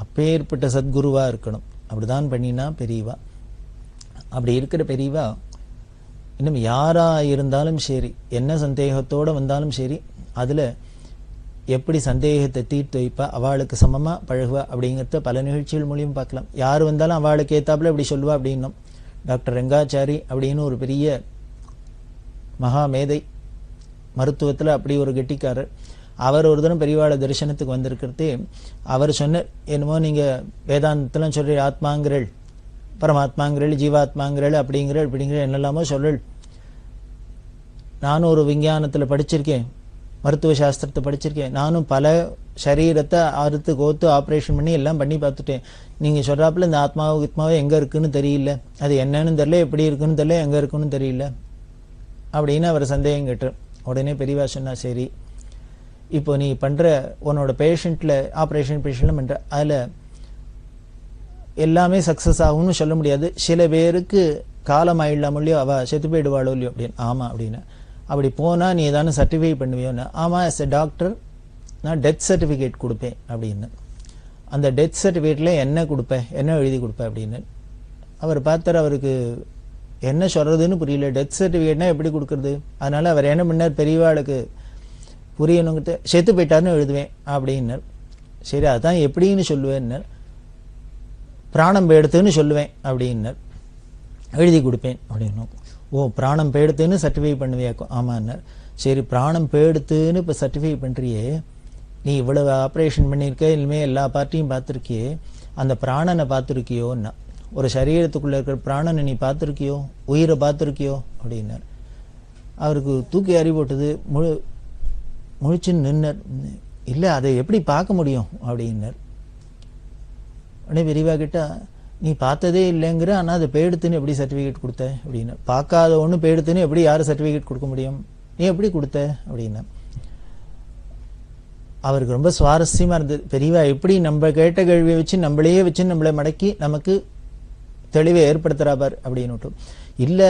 S5: அப்பேற்பட்ட சத்குருவா இருக்கணும். அப்படிதான் பண்ணினா பெரியவா. அப்படி இருக்கிற பெரியவா இன்னும் யாரா இருந்தாலும் சரி, என்ன சந்தேகத்தோட வந்தாலும் சரி, அதுல எப்படி சந்தேகத்தை தீர்த்து வைப்பா, அவளுக்கு சமமா பழகுவா அப்படிங்கிறத பல நிகழ்ச்சிகள் மூலியம் பார்க்கலாம். யார் வந்தாலும் அவளுக்கு ஏத்தாப்புல இப்படி சொல்லுவா அப்படின்னும். டாக்டர் ரெங்காச்சாரி அப்படின்னு ஒரு பெரிய மகா மேதை, மருத்துவத்துல அப்படி ஒரு கெட்டிக்காரர். அவர் ஒரு தினம் பெரியவாள தரிசனத்துக்கு வந்திருக்கிறதே அவர் சொன்னார், என்னமோ நீங்க வேதாந்தத்துல சொல்ற ஆத்மாங்கிறள், பரமாத்மாங்கிறள், ஜீவாத்மாங்கிறள், அப்படிங்கிற என்னெல்லாமோ சொல்லல். நானும் ஒரு விஞ்ஞானத்துல படிச்சிருக்கேன், மருத்துவ சாஸ்திரத்தை படிச்சிருக்கேன். நானும் பல சரீரத்தை அறுத்து கோத்து ஆப்ரேஷன் பண்ணி எல்லாம் பண்ணி பார்த்துட்டேன். நீங்க சொல்றாப்புல இந்த ஆத்மாவை எங்க இருக்குன்னு தெரியல, அது என்னன்னு தெரியல, எப்படி இருக்குன்னு தெரியல, எங்க இருக்குன்னு தெரியல அப்படின்னு அவர் சந்தேகம் கேட்டு. உடனே பெரியவா சொன்னா, சரி இப்போ நீ பண்ற உன்னோட பேஷண்ட்ல ஆப்ரேஷன் பண்ற அதுல எல்லாமே சக்சஸ் ஆகும்னு சொல்ல முடியாது. சில பேருக்கு காலம் ஆயிடலாம் இல்லையோ, அவ செத்து போயிடுவாளோ இல்லையோ அப்படின்னு. ஆமா அப்படின்னு. அப்படி போனா நீ ஏதானு சர்டிஃபை பண்ணுவியோன்னு. ஆமா, as a டாக்டர் நான் டெத் சர்டிஃபிகேட் கொடுப்பேன் அப்படின்னு. அந்த டெத் சர்டிஃபிகேட்ல என்ன கொடுப்பேன், என்ன எழுதி கொடுப்பேன் அப்படின்னு அவர் பார்த்தார். அவருக்கு என்ன சொல்றதுன்னு புரியல. டெத் சர்டிபிகேட்னா எப்படி கொடுக்கறது? அதனால அவர் என்ன பண்ணார், பெரியவாளுக்கு புரியணுங்கிட்ட செத்து போயிட்டாருன்னு எழுதுவேன் அப்படின்னார். சரி அதான் எப்படின்னு சொல்லுவேன்னார். பிராணம் போயிடுத்துன்னு சொல்லுவேன் அப்படின்னார். எழுதி கொடுப்பேன் அப்படின்னும். ஓ பிராணம் போயிடுத்துன்னு சர்டிஃபை பண்ணுவியாக்கும். ஆமான்னார். சரி பிராணம் போயிடுத்துன்னு இப்போ சர்டிஃபை பண்ணுறியே, நீ இவ்வளவு ஆப்ரேஷன் பண்ணியிருக்க, இனிமேல் எல்லா பார்ட்டியும் பார்த்துருக்கியே, அந்த பிராணனை பார்த்துருக்கியோன்னா, ஒரு சரீரத்துக்குள்ள இருக்கிற பிராணனை நீ பார்த்துருக்கியோ, உயிரை பார்த்துருக்கியோ அப்படின்னார். அவருக்கு தூக்கி அறி போட்டது. முழிச்சுன்னு நின்னர். இல்லை அதை எப்படி பார்க்க முடியும் அப்படின்னார். உடனே பெரியவா கிட்ட, நீ பார்த்ததே இல்லைங்கிற, ஆனால் அதை பேடுத்துன்னு எப்படி சர்டிஃபிகேட் கொடுத்த அப்படின்னா. பார்க்காத ஒன்று பேடுத்துன்னு எப்படி யாரும் சர்டிஃபிகேட் கொடுக்க முடியும், நீ எப்படி கொடுத்த அப்படின்னா. அவருக்கு ரொம்ப சுவாரஸ்யமா இருந்தது. பெரியவா எப்படி நம்ம கேட்ட கேள்வியை வச்சு நம்மளையே வச்சு நம்மளை மடக்கி நமக்கு தெளிவை ஏற்படுத்துறாபார் அப்படின்னு. இல்ல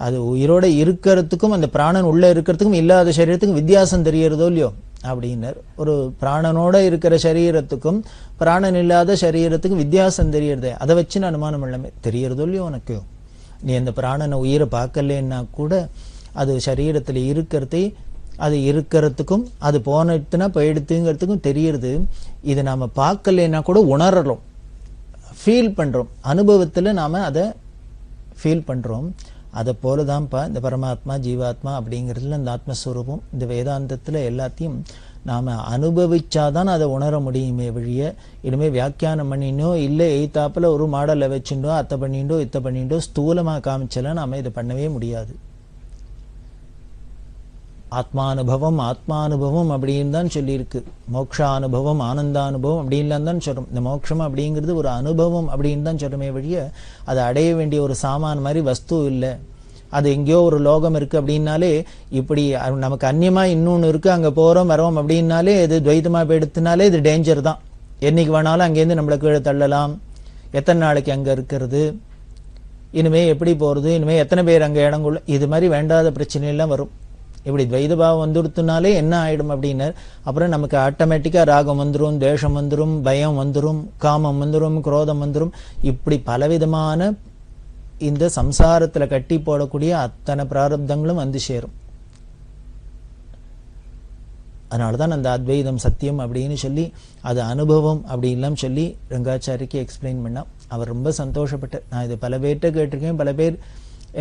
S5: அது உயிரோட இருக்கிறதுக்கும் அந்த பிராணன் உள்ள இருக்கிறதுக்கும் இல்லாத சரீரத்துக்கும் வித்தியாசம் தெரியறதோ இல்லையோ அப்படின்னார். ஒரு பிராணனோட இருக்கிற சரீரத்துக்கும் பிராணன் இல்லாத சரீரத்துக்கும் வித்தியாசம் தெரியறதே, அதை வச்சு நான் அனுமானம் எல்லாமே தெரியறதோ இல்லையோ உனக்கு. நீ அந்த பிராணனை உயிரை பார்க்கலன்னா கூட அது சரீரத்துல இருக்கிறதே, அது இருக்கிறதுக்கும் அது போனதுன்னா போயிடுத்துங்கிறதுக்கும் தெரியுது. இதை நாம பார்க்கலன்னா கூட உணர்றோம், ஃபீல் பண்றோம், அனுபவத்துல நாம அதை ஃபீல் பண்றோம். அதை போலதான்ப்பா இந்த பரமாத்மா ஜீவாத்மா அப்படிங்கிறதுல இந்த ஆத்மஸ்வரூபம் இந்த வேதாந்தத்துல எல்லாத்தையும் நாம அனுபவிச்சாதான் அதை உணர முடியுமே வழிய இனிமே வியாக்கியானம் பண்ணினோ இல்லை எய்தாப்புல ஒரு மாடலை வச்சுட்டோ அத்தை பண்ணிண்டோ இத்தை பண்ணிண்டோ ஸ்தூலமா காமிச்சல நாம இதை பண்ணவே முடியாது. ஆத்மானுபவம் ஆத்மானுபவம் அப்படின்னு தான் சொல்லியிருக்கு. மோக்ஷானுபவம் ஆனந்தானுபவம் அப்படின்லாம் தான் சொல்றோம். இந்த மோட்சம் அப்படிங்கிறது ஒரு அனுபவம் அப்படின்னு தான் சொல்றோமே வழிய அதை அடைய வேண்டிய ஒரு சாமான் மாதிரி வஸ்து இல்லை. அது எங்கேயோ ஒரு லோகம் இருக்கு அப்படின்னாலே, இப்படி நமக்கு அந்நியமா இன்னொன்னு இருக்கு அங்க போறோம் வரோம் அப்படின்னாலே இது துவைதமா எடுத்துனாலே இது டேஞ்சர் தான். என்னைக்கு வேணாலும் அங்கேருந்து நம்மளை கீழே தள்ளலாம். எத்தனை நாளைக்கு அங்க இருக்கிறது, இனிமே எப்படி போறது, இனிமே எத்தனை பேர் அங்க இடங்குள்ள, இது மாதிரி வேண்டாத பிரச்சனை எல்லாம் வரும். இப்படி துவைத பாவம் வந்துடுத்துனாலே என்ன ஆயிடும் அப்படின்னா, அப்புறம் நமக்கு ஆட்டோமேட்டிக்கா ராகம் வந்துடும், தேஷம் வந்துடும், பயம் வந்துடும், காமம் வந்துடும், குரோதம் வந்துடும். இப்படி பலவிதமான இந்த சம்சாரத்துல கட்டி போடக்கூடிய அத்தனை பிராரப்தங்களும் வந்து சேரும். அதனாலதான் அந்த அத்வைதம் சத்தியம் அப்படின்னு சொல்லி அது அனுபவம் அப்படின்லாம் சொல்லி ரங்காச்சாரிக்கு எக்ஸ்பிளைன் பண்ணா அவர் ரொம்ப சந்தோஷப்பட்டார். நான் இது பல பேர்கிட்ட கேட்டிருக்கேன், பல பேர்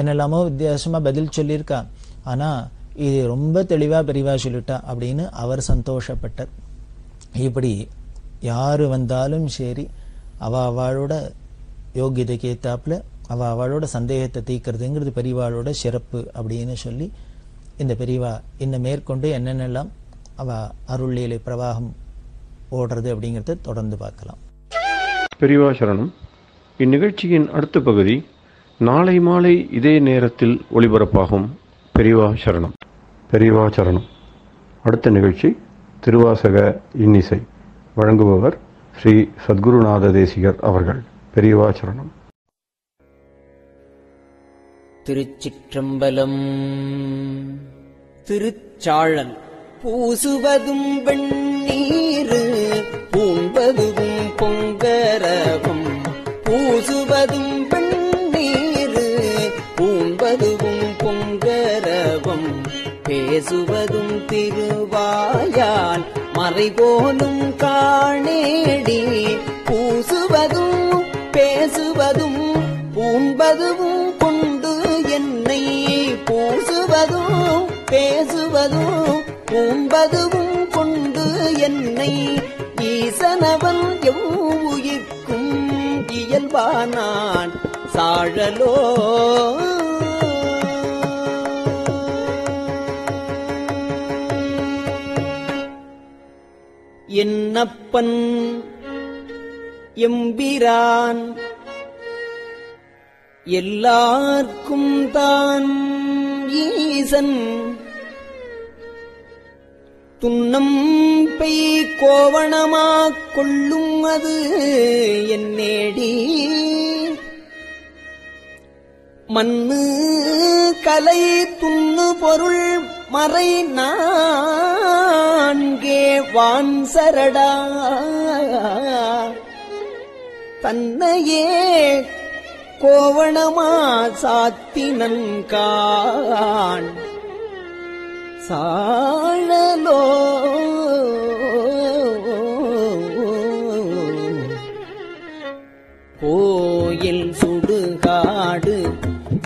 S5: என்னெல்லாமோ வித்தியாசமா பதில் சொல்லியிருக்கா, ஆனா இது ரொம்ப தெளிவா பெரிவா சொல்லிட்டா அப்படின்னு அவர் சந்தோஷப்பட்டார். இப்படி யாரு வந்தாலும் சரி அவளோட யோகியதைக்கு ஏத்தாப்புல அவளோட சந்தேகத்தை தீர்க்கிறதுங்கிறது பெரியவாளோட சிறப்பு அப்படின்னு சொல்லி இந்த பெரியவா இன்னும் மேற்கொண்டு என்னென்னலாம் அவ அருள்லீலை பிரவாகம் ஓடுறது அப்படிங்கிறத தொடர்ந்து பார்க்கலாம்.
S1: பெரியவா சரணம். இந்நிகழ்ச்சியின் அடுத்த பகுதி நாளை மாலை இதே நேரத்தில் ஒளிபரப்பாகும். பெரியவா சரணம். பெரியவா சரணம். அடுத்த நிகழ்ச்சி திருவாசக இன்னிசை. வழங்குபவர் ஸ்ரீ சத்குருநாத தேசிகர் அவர்கள். பெரியவா சரணம்.
S6: திருச்சிற்றம்பலம். திருச்சாழல். பூசுவதும் வெண்ணீர் பூண்பதும் பொங்கரவும், பூசுவதும் வெண்ணீர் பூண்பதும் பொங்கரவும், பேசுவதும் திருவாயால் மறைபோலும் காணேடி, பூசுவதும் பேசுவதும் பூண்பதும் கொண்டு என்னை, பூசுவதும் பேசுவதும் பூண்பதும் கொண்டு என்னை, ஈசனவன் எவ்வுயிர்க்கும் இயல்பானான் சாழலோ. என்னப்பன் எம்பிரான் எல்லார்க்கும் தான் ஈசன், துன்னம் பெய் கோவணமாக் கொள்ளும் அது என்னேடி, மண்ணு கலை துண்ணு பொருள் மறை நான்கே வான் சரடா, தன்னையே கோவணமா சாத்தினன்கான் சாழலோ கோயில் சுடுகாடு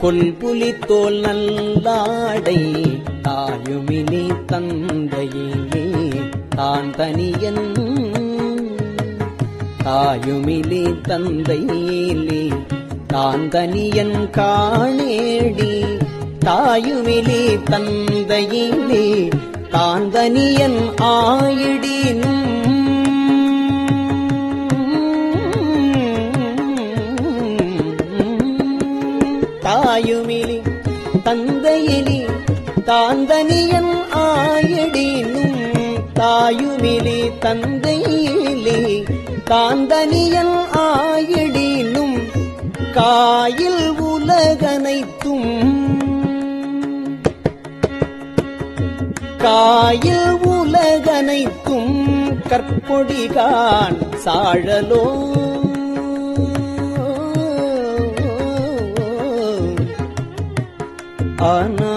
S6: கொல்புலி தோல் நல்லாடை தாயுமினி தந்தையிலே தான் தனியன் தாயுமிலி தந்தையிலே தான் தனியன் காணேடி தாயுமிலி தந்தையிலே தான் தனியன் ஆயிடினும் தாயுமிலி தந்தையிலே தான் தனியன் ஆயிடினும் தாயுமிலி தந்தையிலே தாந்தனியன் ஆயிடினும் காயில் உலகனைத்தும் காயில் உலகனைத்தும் கற்பொடிகான் சாழலோ ஆனா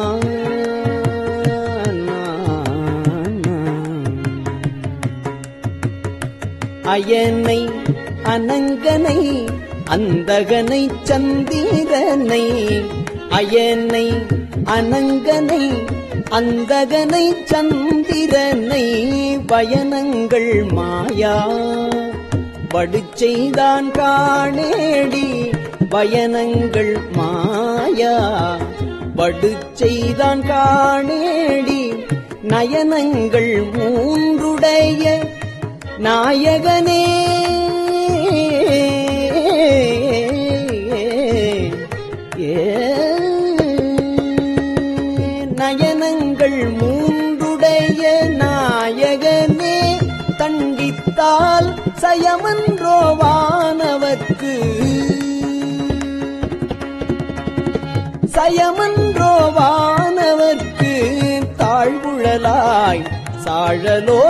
S6: அயனை அனங்கனை அந்தகனை சந்திரனை அயனை அனங்கனை அந்தகனை சந்திரனை பயனங்கள் மாயா படுச்செய்தான் காணேடி பயனங்கள் மாயா படுச்செய்தான் காணேடி நயனங்கள் மூன்றுடைய நாயகனே நயனங்கள் மூன்றுடைய நாயகனே தண்டித்தால் சயமன்றோ வானவர்க்கு சயமன்றோ வானவர்க்கு தாழ்வுழலாய் சாழலோ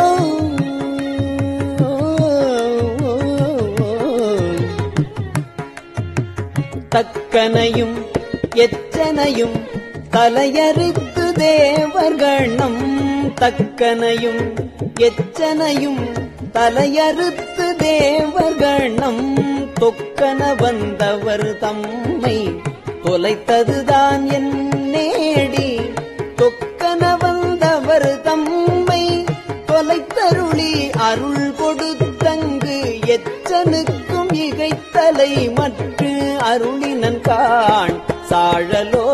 S6: தக்கனையும் எச்சனையும் தலையறுத்து தேவர்கணம் தக்கனையும் எச்சனையும் தலையறுத்து தேவர்கணம் தொக்கன வந்தவர் தம்மை தொலைத்ததுதான் என் நேடி தொக்கன வந்தவர் தம்மை தொலைத்தருளி அருள் கொடுத்தங்கு எச்சனுக்கும் இகைத்தலை மற்ற அருளினன் காண் சாழலோ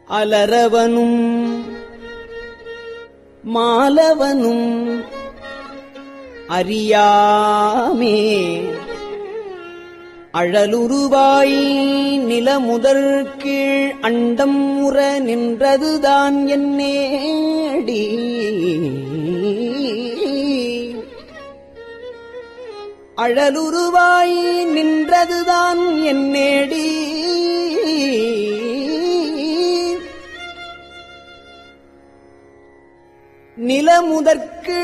S6: அலரவனும் மாலவனும் அறியாமே அழலுருவாய் நிலமுதற் கீழ் அண்டம் முற நின்றதுதான் என்னேடி அழலுருவாய் நின்றதுதான் என்னேடி நிலமுதற்கு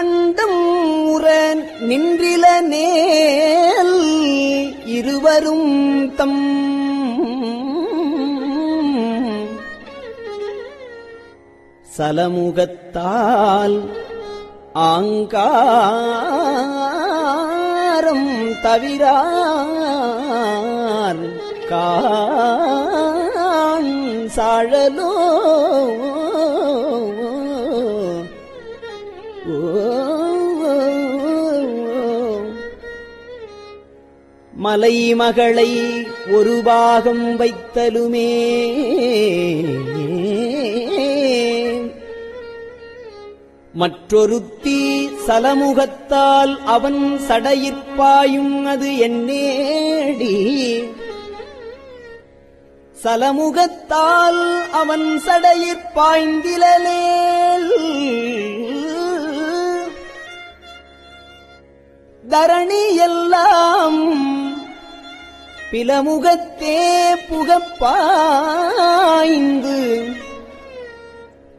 S6: அண்டம் முற நின்றில நேல் இருவரும் தம் சலமுகத்தால் ஆங்காரம் தவிரார் காண் சாழலோ மலை மகளை ஒரு பாகம் வைத்தலுமே மற்றொருத்தி சலமுகத்தால் அவன் சடையிற்பாயும் அது என்னேடி சலமுகத்தால் அவன் சடையிற்பாய்ந்திலேல் தரணி எல்லாம் பிலமுகத்தே புகப்பாய்ந்து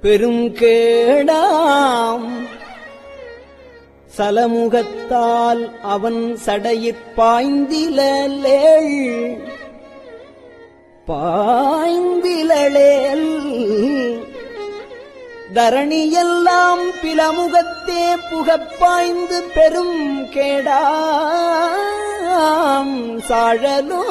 S6: பெரும் கேடாம் சலமுகத்தால் அவன் சடையிற் பாய்ந்திலேள் தரணியெல்லாம் பிலமுகத்தே புகப்பாய்ந்து பெரும் கேடாம் சாழலோ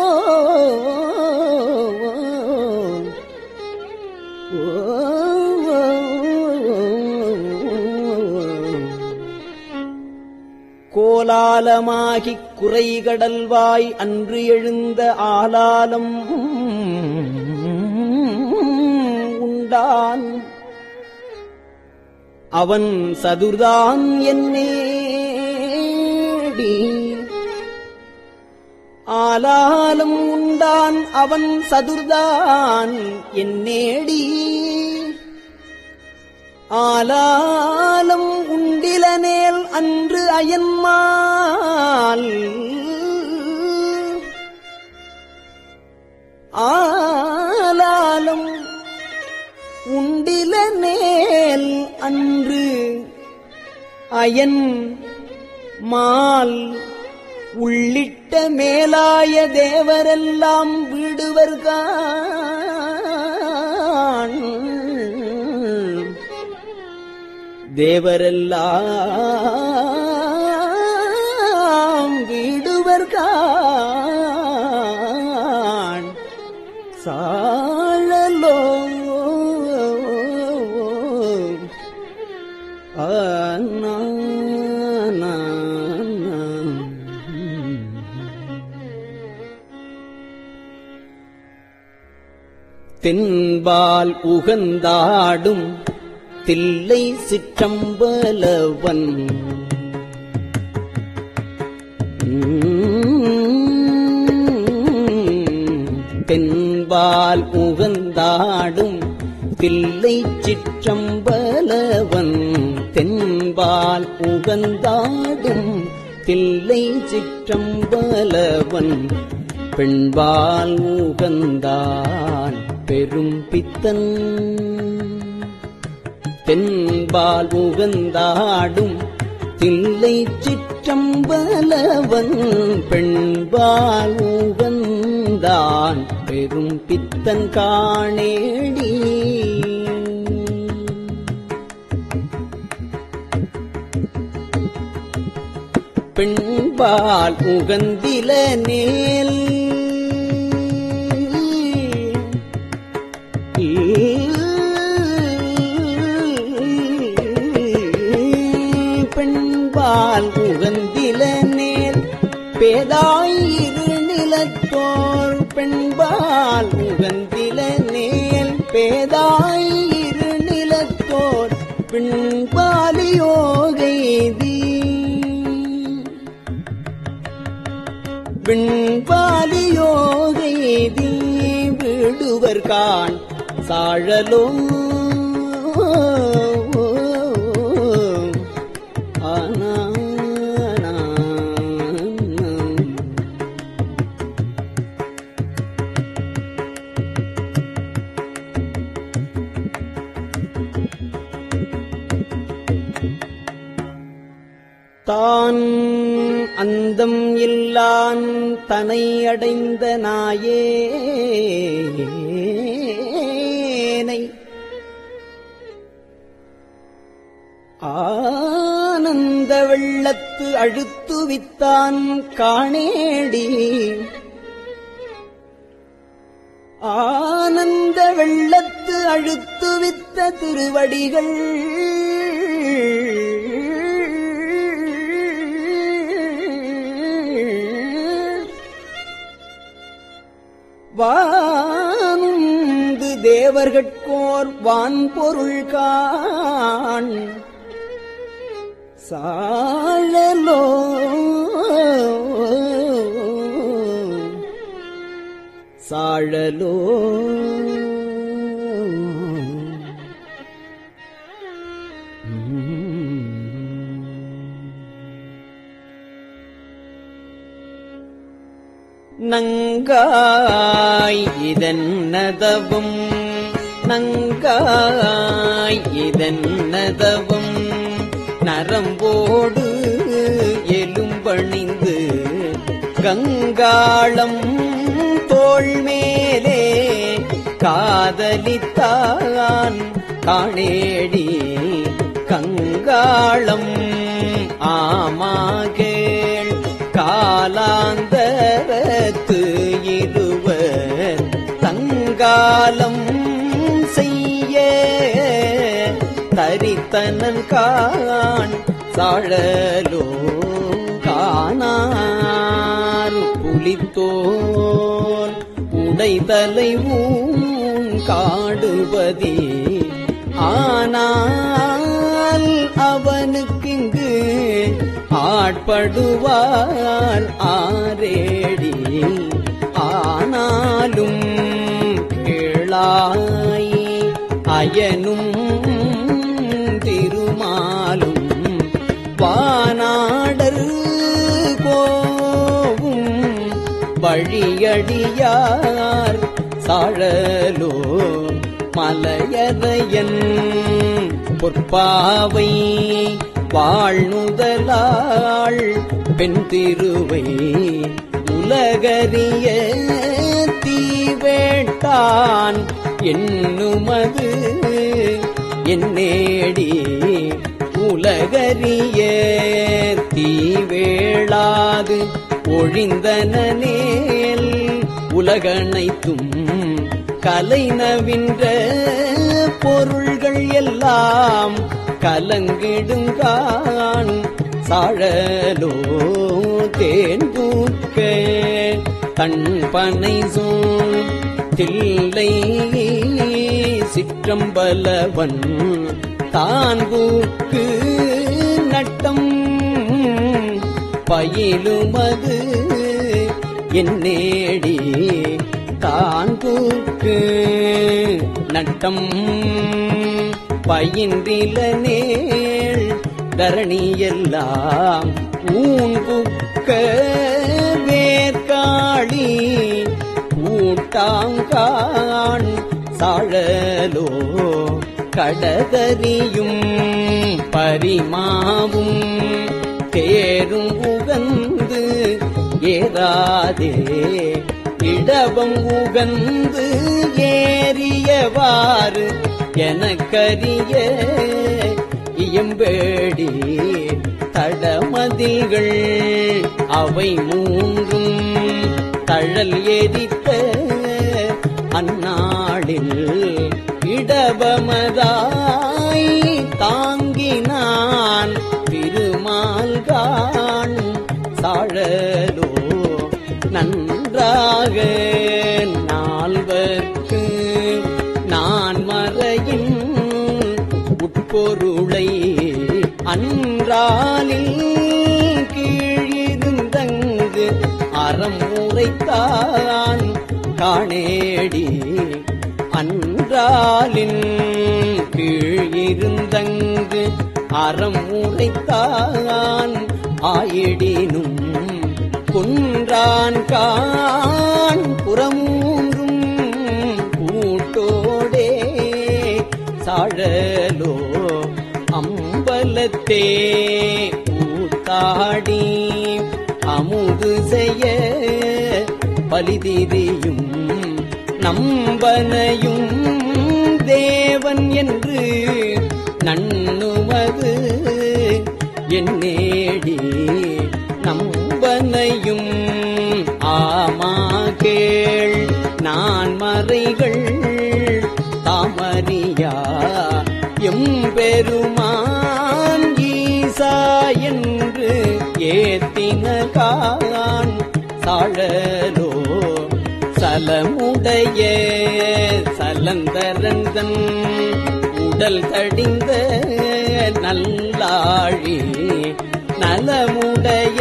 S6: கோலாலமாகிக் குறைகடல்வாய் அன்று எழுந்த ஆலாலம் உண்டான் அவன் சதுர்தான் என்னேடி ஆலாலம் உண்டான் அவன் சதுர்தான் என்னேடி ஆலாலம் உண்டிலனேல் அன்று அயன்மால் ஆலாலம் உண்டிலனேல் அன்று அயன் மால் உள்ளிட்ட மேலாய தேவரெல்லாம் வீடுவர்கான் தேவரெல்லாம் வீடுவர்கான் சாழலோ தென்பால் உகந்தாடும் தில்லை சிற்றம்பலவன் தென்பால் உகந்தாடும் தில்லை சிற்றம்பலவன் தென்பால் உகந்தாடும் தில்லை சிற்றம்பலவன் பெண்பால் உகந்தான் பெரும் பித்தன் தென்பால் உகந்தாடும் தில்லை சிற்றம்பலவன் பெண்பால் உகந்தான் பெரும் பித்தன் காணேடி பெண்பால் உகந்தில நேல் பெண்பால் உகந்தில நேல் பேதாயிரு நிலத்தோர் பெண்பால் உகந்தில நேல் பேதாயிரு நிலத்தோர் பின்பாலியோகைதி பின்பாலியோகைதி விடுவர்கான் சாழலோ தான் அந்தம் இல்லான் தனை அடைந்த நாயேனை ஆனந்த வெள்ளத்து அழுத்துவித்தான் காணேடி ஆனந்த வெள்ளத்து அழுத்துவித்த திருவடிகள் வானுந்து தேவர்கட்கோர் வான்பொருள் காண் சாழலோ சாழலோ நங்காய் இதன்னதவும் நங்காய் இதன்னதவும் நரம்போடு பணிந்து கங்காளம் தோள் மேலே காதலித்தான் காணேடி கங்காளம் ஆமாகேள் காலாந்தரத்து இருவர் தங்காலம் செய்ய தரித்தனன் காண் சாழலோ காணார் புலித்தோல் உடைதலை ஊன் காடுபதி ஆனால் அவனுக்கிங்கு ஆட்படுவார் ஆரேடி ஆனாலும் கேளாய் அயனும் திருமாலும் வானாடர் கோவும் வழியடியார் சாழலோ மலையரையன் பொற்பாவை வாழ்நுதலாள் பெண் திருவை உலகறிய தீவேட்டான் என்னுமது என்னேடி உலகறிய தீவேளாது ஒழிந்தனேல் உலகனைத்தும் கலைநவின்ற பொருள்கள் எல்லாம் கலங்கிடுங்கான் சாழலோ தேன்பூக்க தன்பனை சூழ் தில்லை சிற்றம்பலவன் தான்பூக்கு நட்டம் பயிலுமது என்னேடி தான்பூக்கு நட்டம் பயின்றில நேள் தரணியெல்லாம் ஊன்புக்க வேற்காளி ஊட்டாங்கான் சாழலோ கடதறியும் பரிமாவும் தேரும் உகந்து ஏறாதே இடவம் உகந்து ஏறியவாறு எனக்கரிய இயம்பேடி தடமதில்கள் அவை மூன்றும் தழல் எரித்த அந்நாளில் இடவமதாய் தாங்கினான் திருமால்கான் சாழலோ நன்றாக நால்வர்க்கு நான் மறையின் உட்பொருளை அன்றாலில் கீழிருந்தங்கு அறம் உரைத்தான் காணேடி அன்றாலின் கீழிருந்தங்கு அறம் உரைத்தான் ஆயிடினும் குன்றான் கான் புறமூன்றும் கூட்டோடே சாழலோ அம்பலத்தே ஊத்தாடி அமுது செய்ய பலிதிரியும் நம்பனையும் தேவன் என்று நண்ணுவது என்னேடி நம்பனையும் ஆமாகேள் நான் மறைகள் தாமரியா எம்பெருமான் ஈசா என்று ஏத்தினகான் சாழலோ சலமுடைய சலந்தரந்தன் உடல் தடிந்த நல்லாழி நலமுடைய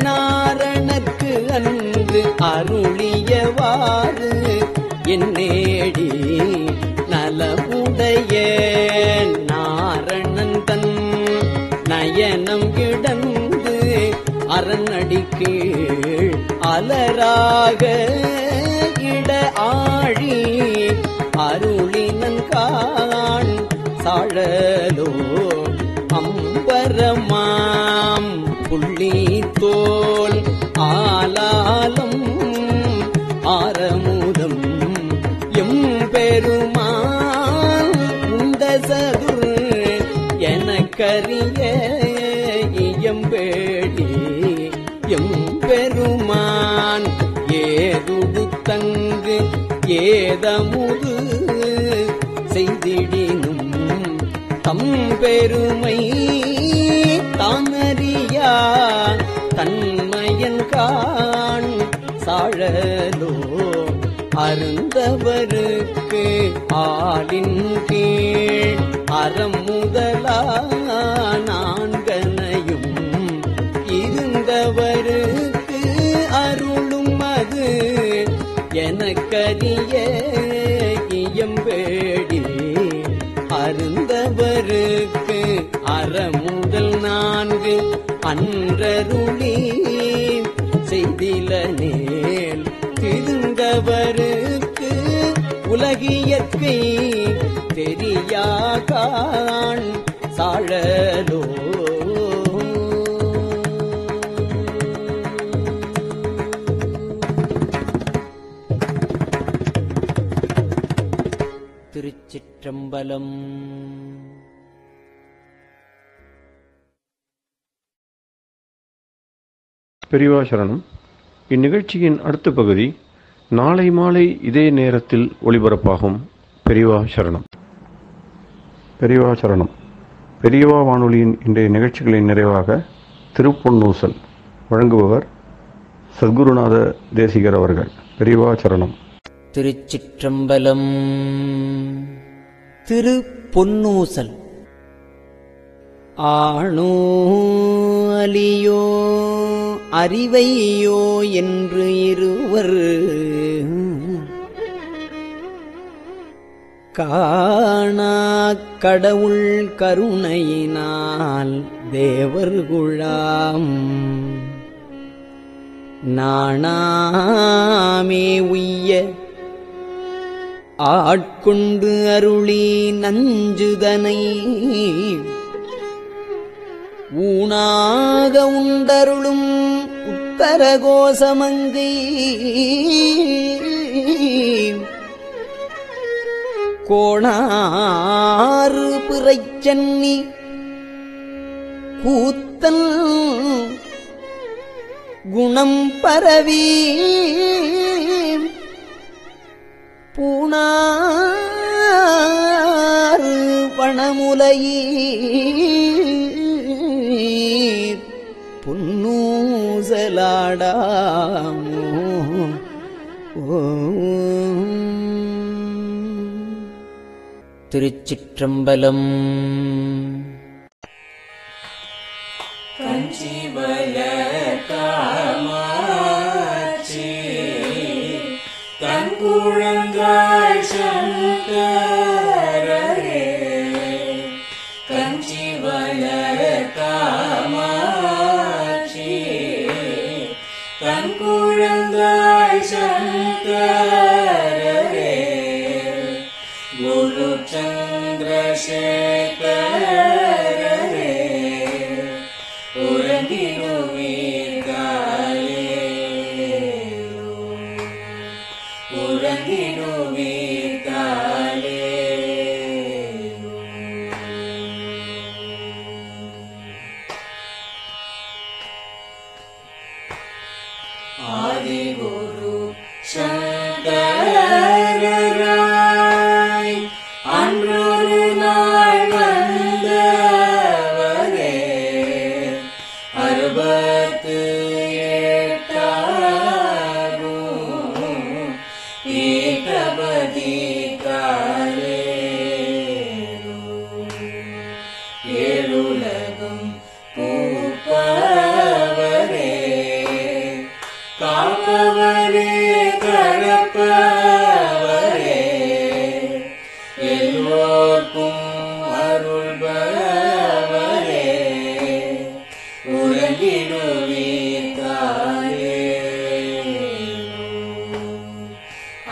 S6: நாரணற்கு அன்று அருளியவாறு என்னேடி நலமுடைய நாரணந்தன் நயனம் கிடந்து அரண்அடிக்கீழ் அலராக இட ஆழி அருளினன் காண் சாழலோ அம்பரமாம் புள்ளி தோல் ஆலாலம் ஆரமுதம் எம்பெருமான் உண்ட சதுர் எனக்கரிய இயம்பேடி எம்பெருமான் ஏதுடுத்தங்கு ஏதமுது செய்திடினும் தம்பெருமை தானறியா தன்மையன் காண் சாழலோ அருந்தவருக்கு ஆலின் கீழ் அறம் முதலா நான்கனையும் இருந்தவருக்கு அருளும் அது எனக்கரிய இயம்பேடி அருந்தவருக்கு அறமுதல் நான்கு அன்றருளி செய்தில நேல் திருந்தவருக்கு உலகியற்கை தெரியாகான் சாழலோ திருச்சிற்றம்பலம்.
S1: பெரியவா சரணம். இந்நிகழ்ச்சியின் அடுத்த பகுதி நாளை மாலை இதே நேரத்தில் ஒளிபரப்பாகும். பெரியவா சரணம். பெரியவா சரணம். பெரியவா வானொலியின் இன்றைய நிகழ்ச்சிகளின் நிறைவாக திருப்பொன்னூசல் வழங்குபவர் சத்குருநாத தேசிகர் அவர்கள். பெரியவா சரணம்.
S6: திருச்சிற்றம்பலம். திருப்பொன்னூசல். ஆணோ அலியோ அறிவையோ என்று இருவர் காணா கடவுள் கருணையினால் தேவர்குழாம் நாணாமே உய்ய ஆட்கொண்டு அருளி நஞ்சுதனை ஊனாக உண்டருளும் உத்தரகோசமங்கை கோணாறு பிறைச்சன்னி கூத்தன் குணம் பரவி பூணாறு பணமுலையீர் பொன்னூசலாடாமோ திருச்சிற்றம்பலம்.
S7: கஞ்சிவல காமாட்சி தன் குழந்தாய் சங்கரரே கஞ்சிவல காமாட்சி தன் குழந்தாய் சங்கரரே குரு சந்திரசேகரரே உறங்கிடுவீர்களே உறங்கிடுவீர்களே ஆதிகுரு சங்கரராய் அன்றொரு நாள் வந்தவரே அறுபத்து எட்டாகும் ஏகபதி காலே ஏழுலகும் பூப்பவரே காப்பவரே கரப்பவரே எல்லோர்க்கும் அருள்பவரே உறங்கிடுவீர்களே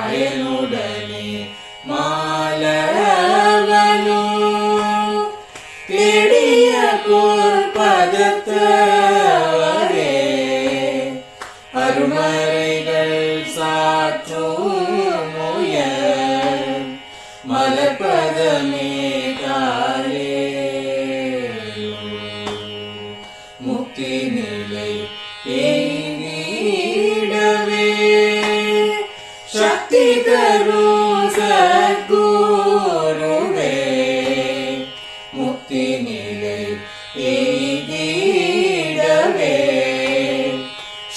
S7: அயனுடனே மாலவனோ தேடிய பொற்பதத்தவனோ அருமறைகள் சாற்றும் முயல் மலர்பதமே தாரே முக்தி நிலை எய்திடவே சக்தி தரும் சத்குருவே முக்தி நிலை எய்திடவே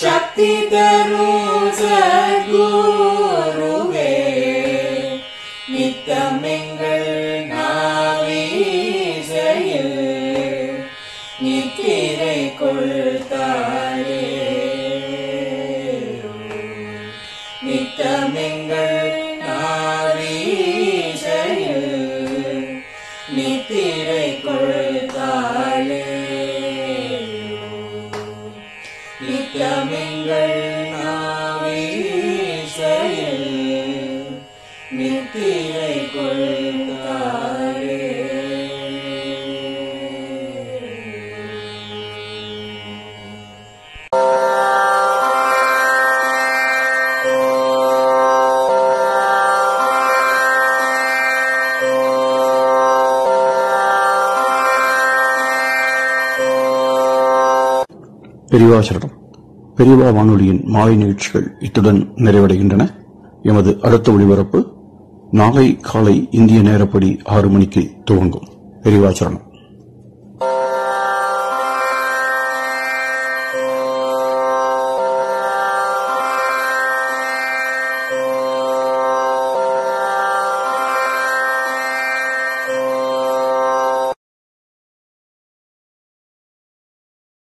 S7: சக்தி தரும் சத்குருவே நித்தமெங்கள் நாவீசையில் நித்திரை கொள்தாரே நித்தமெங்கள் நாவீசையில் நித்திரை கொள்தாளே நித்தமெங்கள் நாவீசையில் நித்திரை கொள்தாளே
S1: பெரியவா சரணம். பெரியவா வானொலியின் மாலை நிகழ்ச்சிகள் இத்துடன் நிறைவடைகின்றன. எமது அடுத்த ஒளிபரப்பு நாளை காலை இந்திய நேரப்படி 6 மணிக்கு துவங்கும். பெரியவா சரணம்.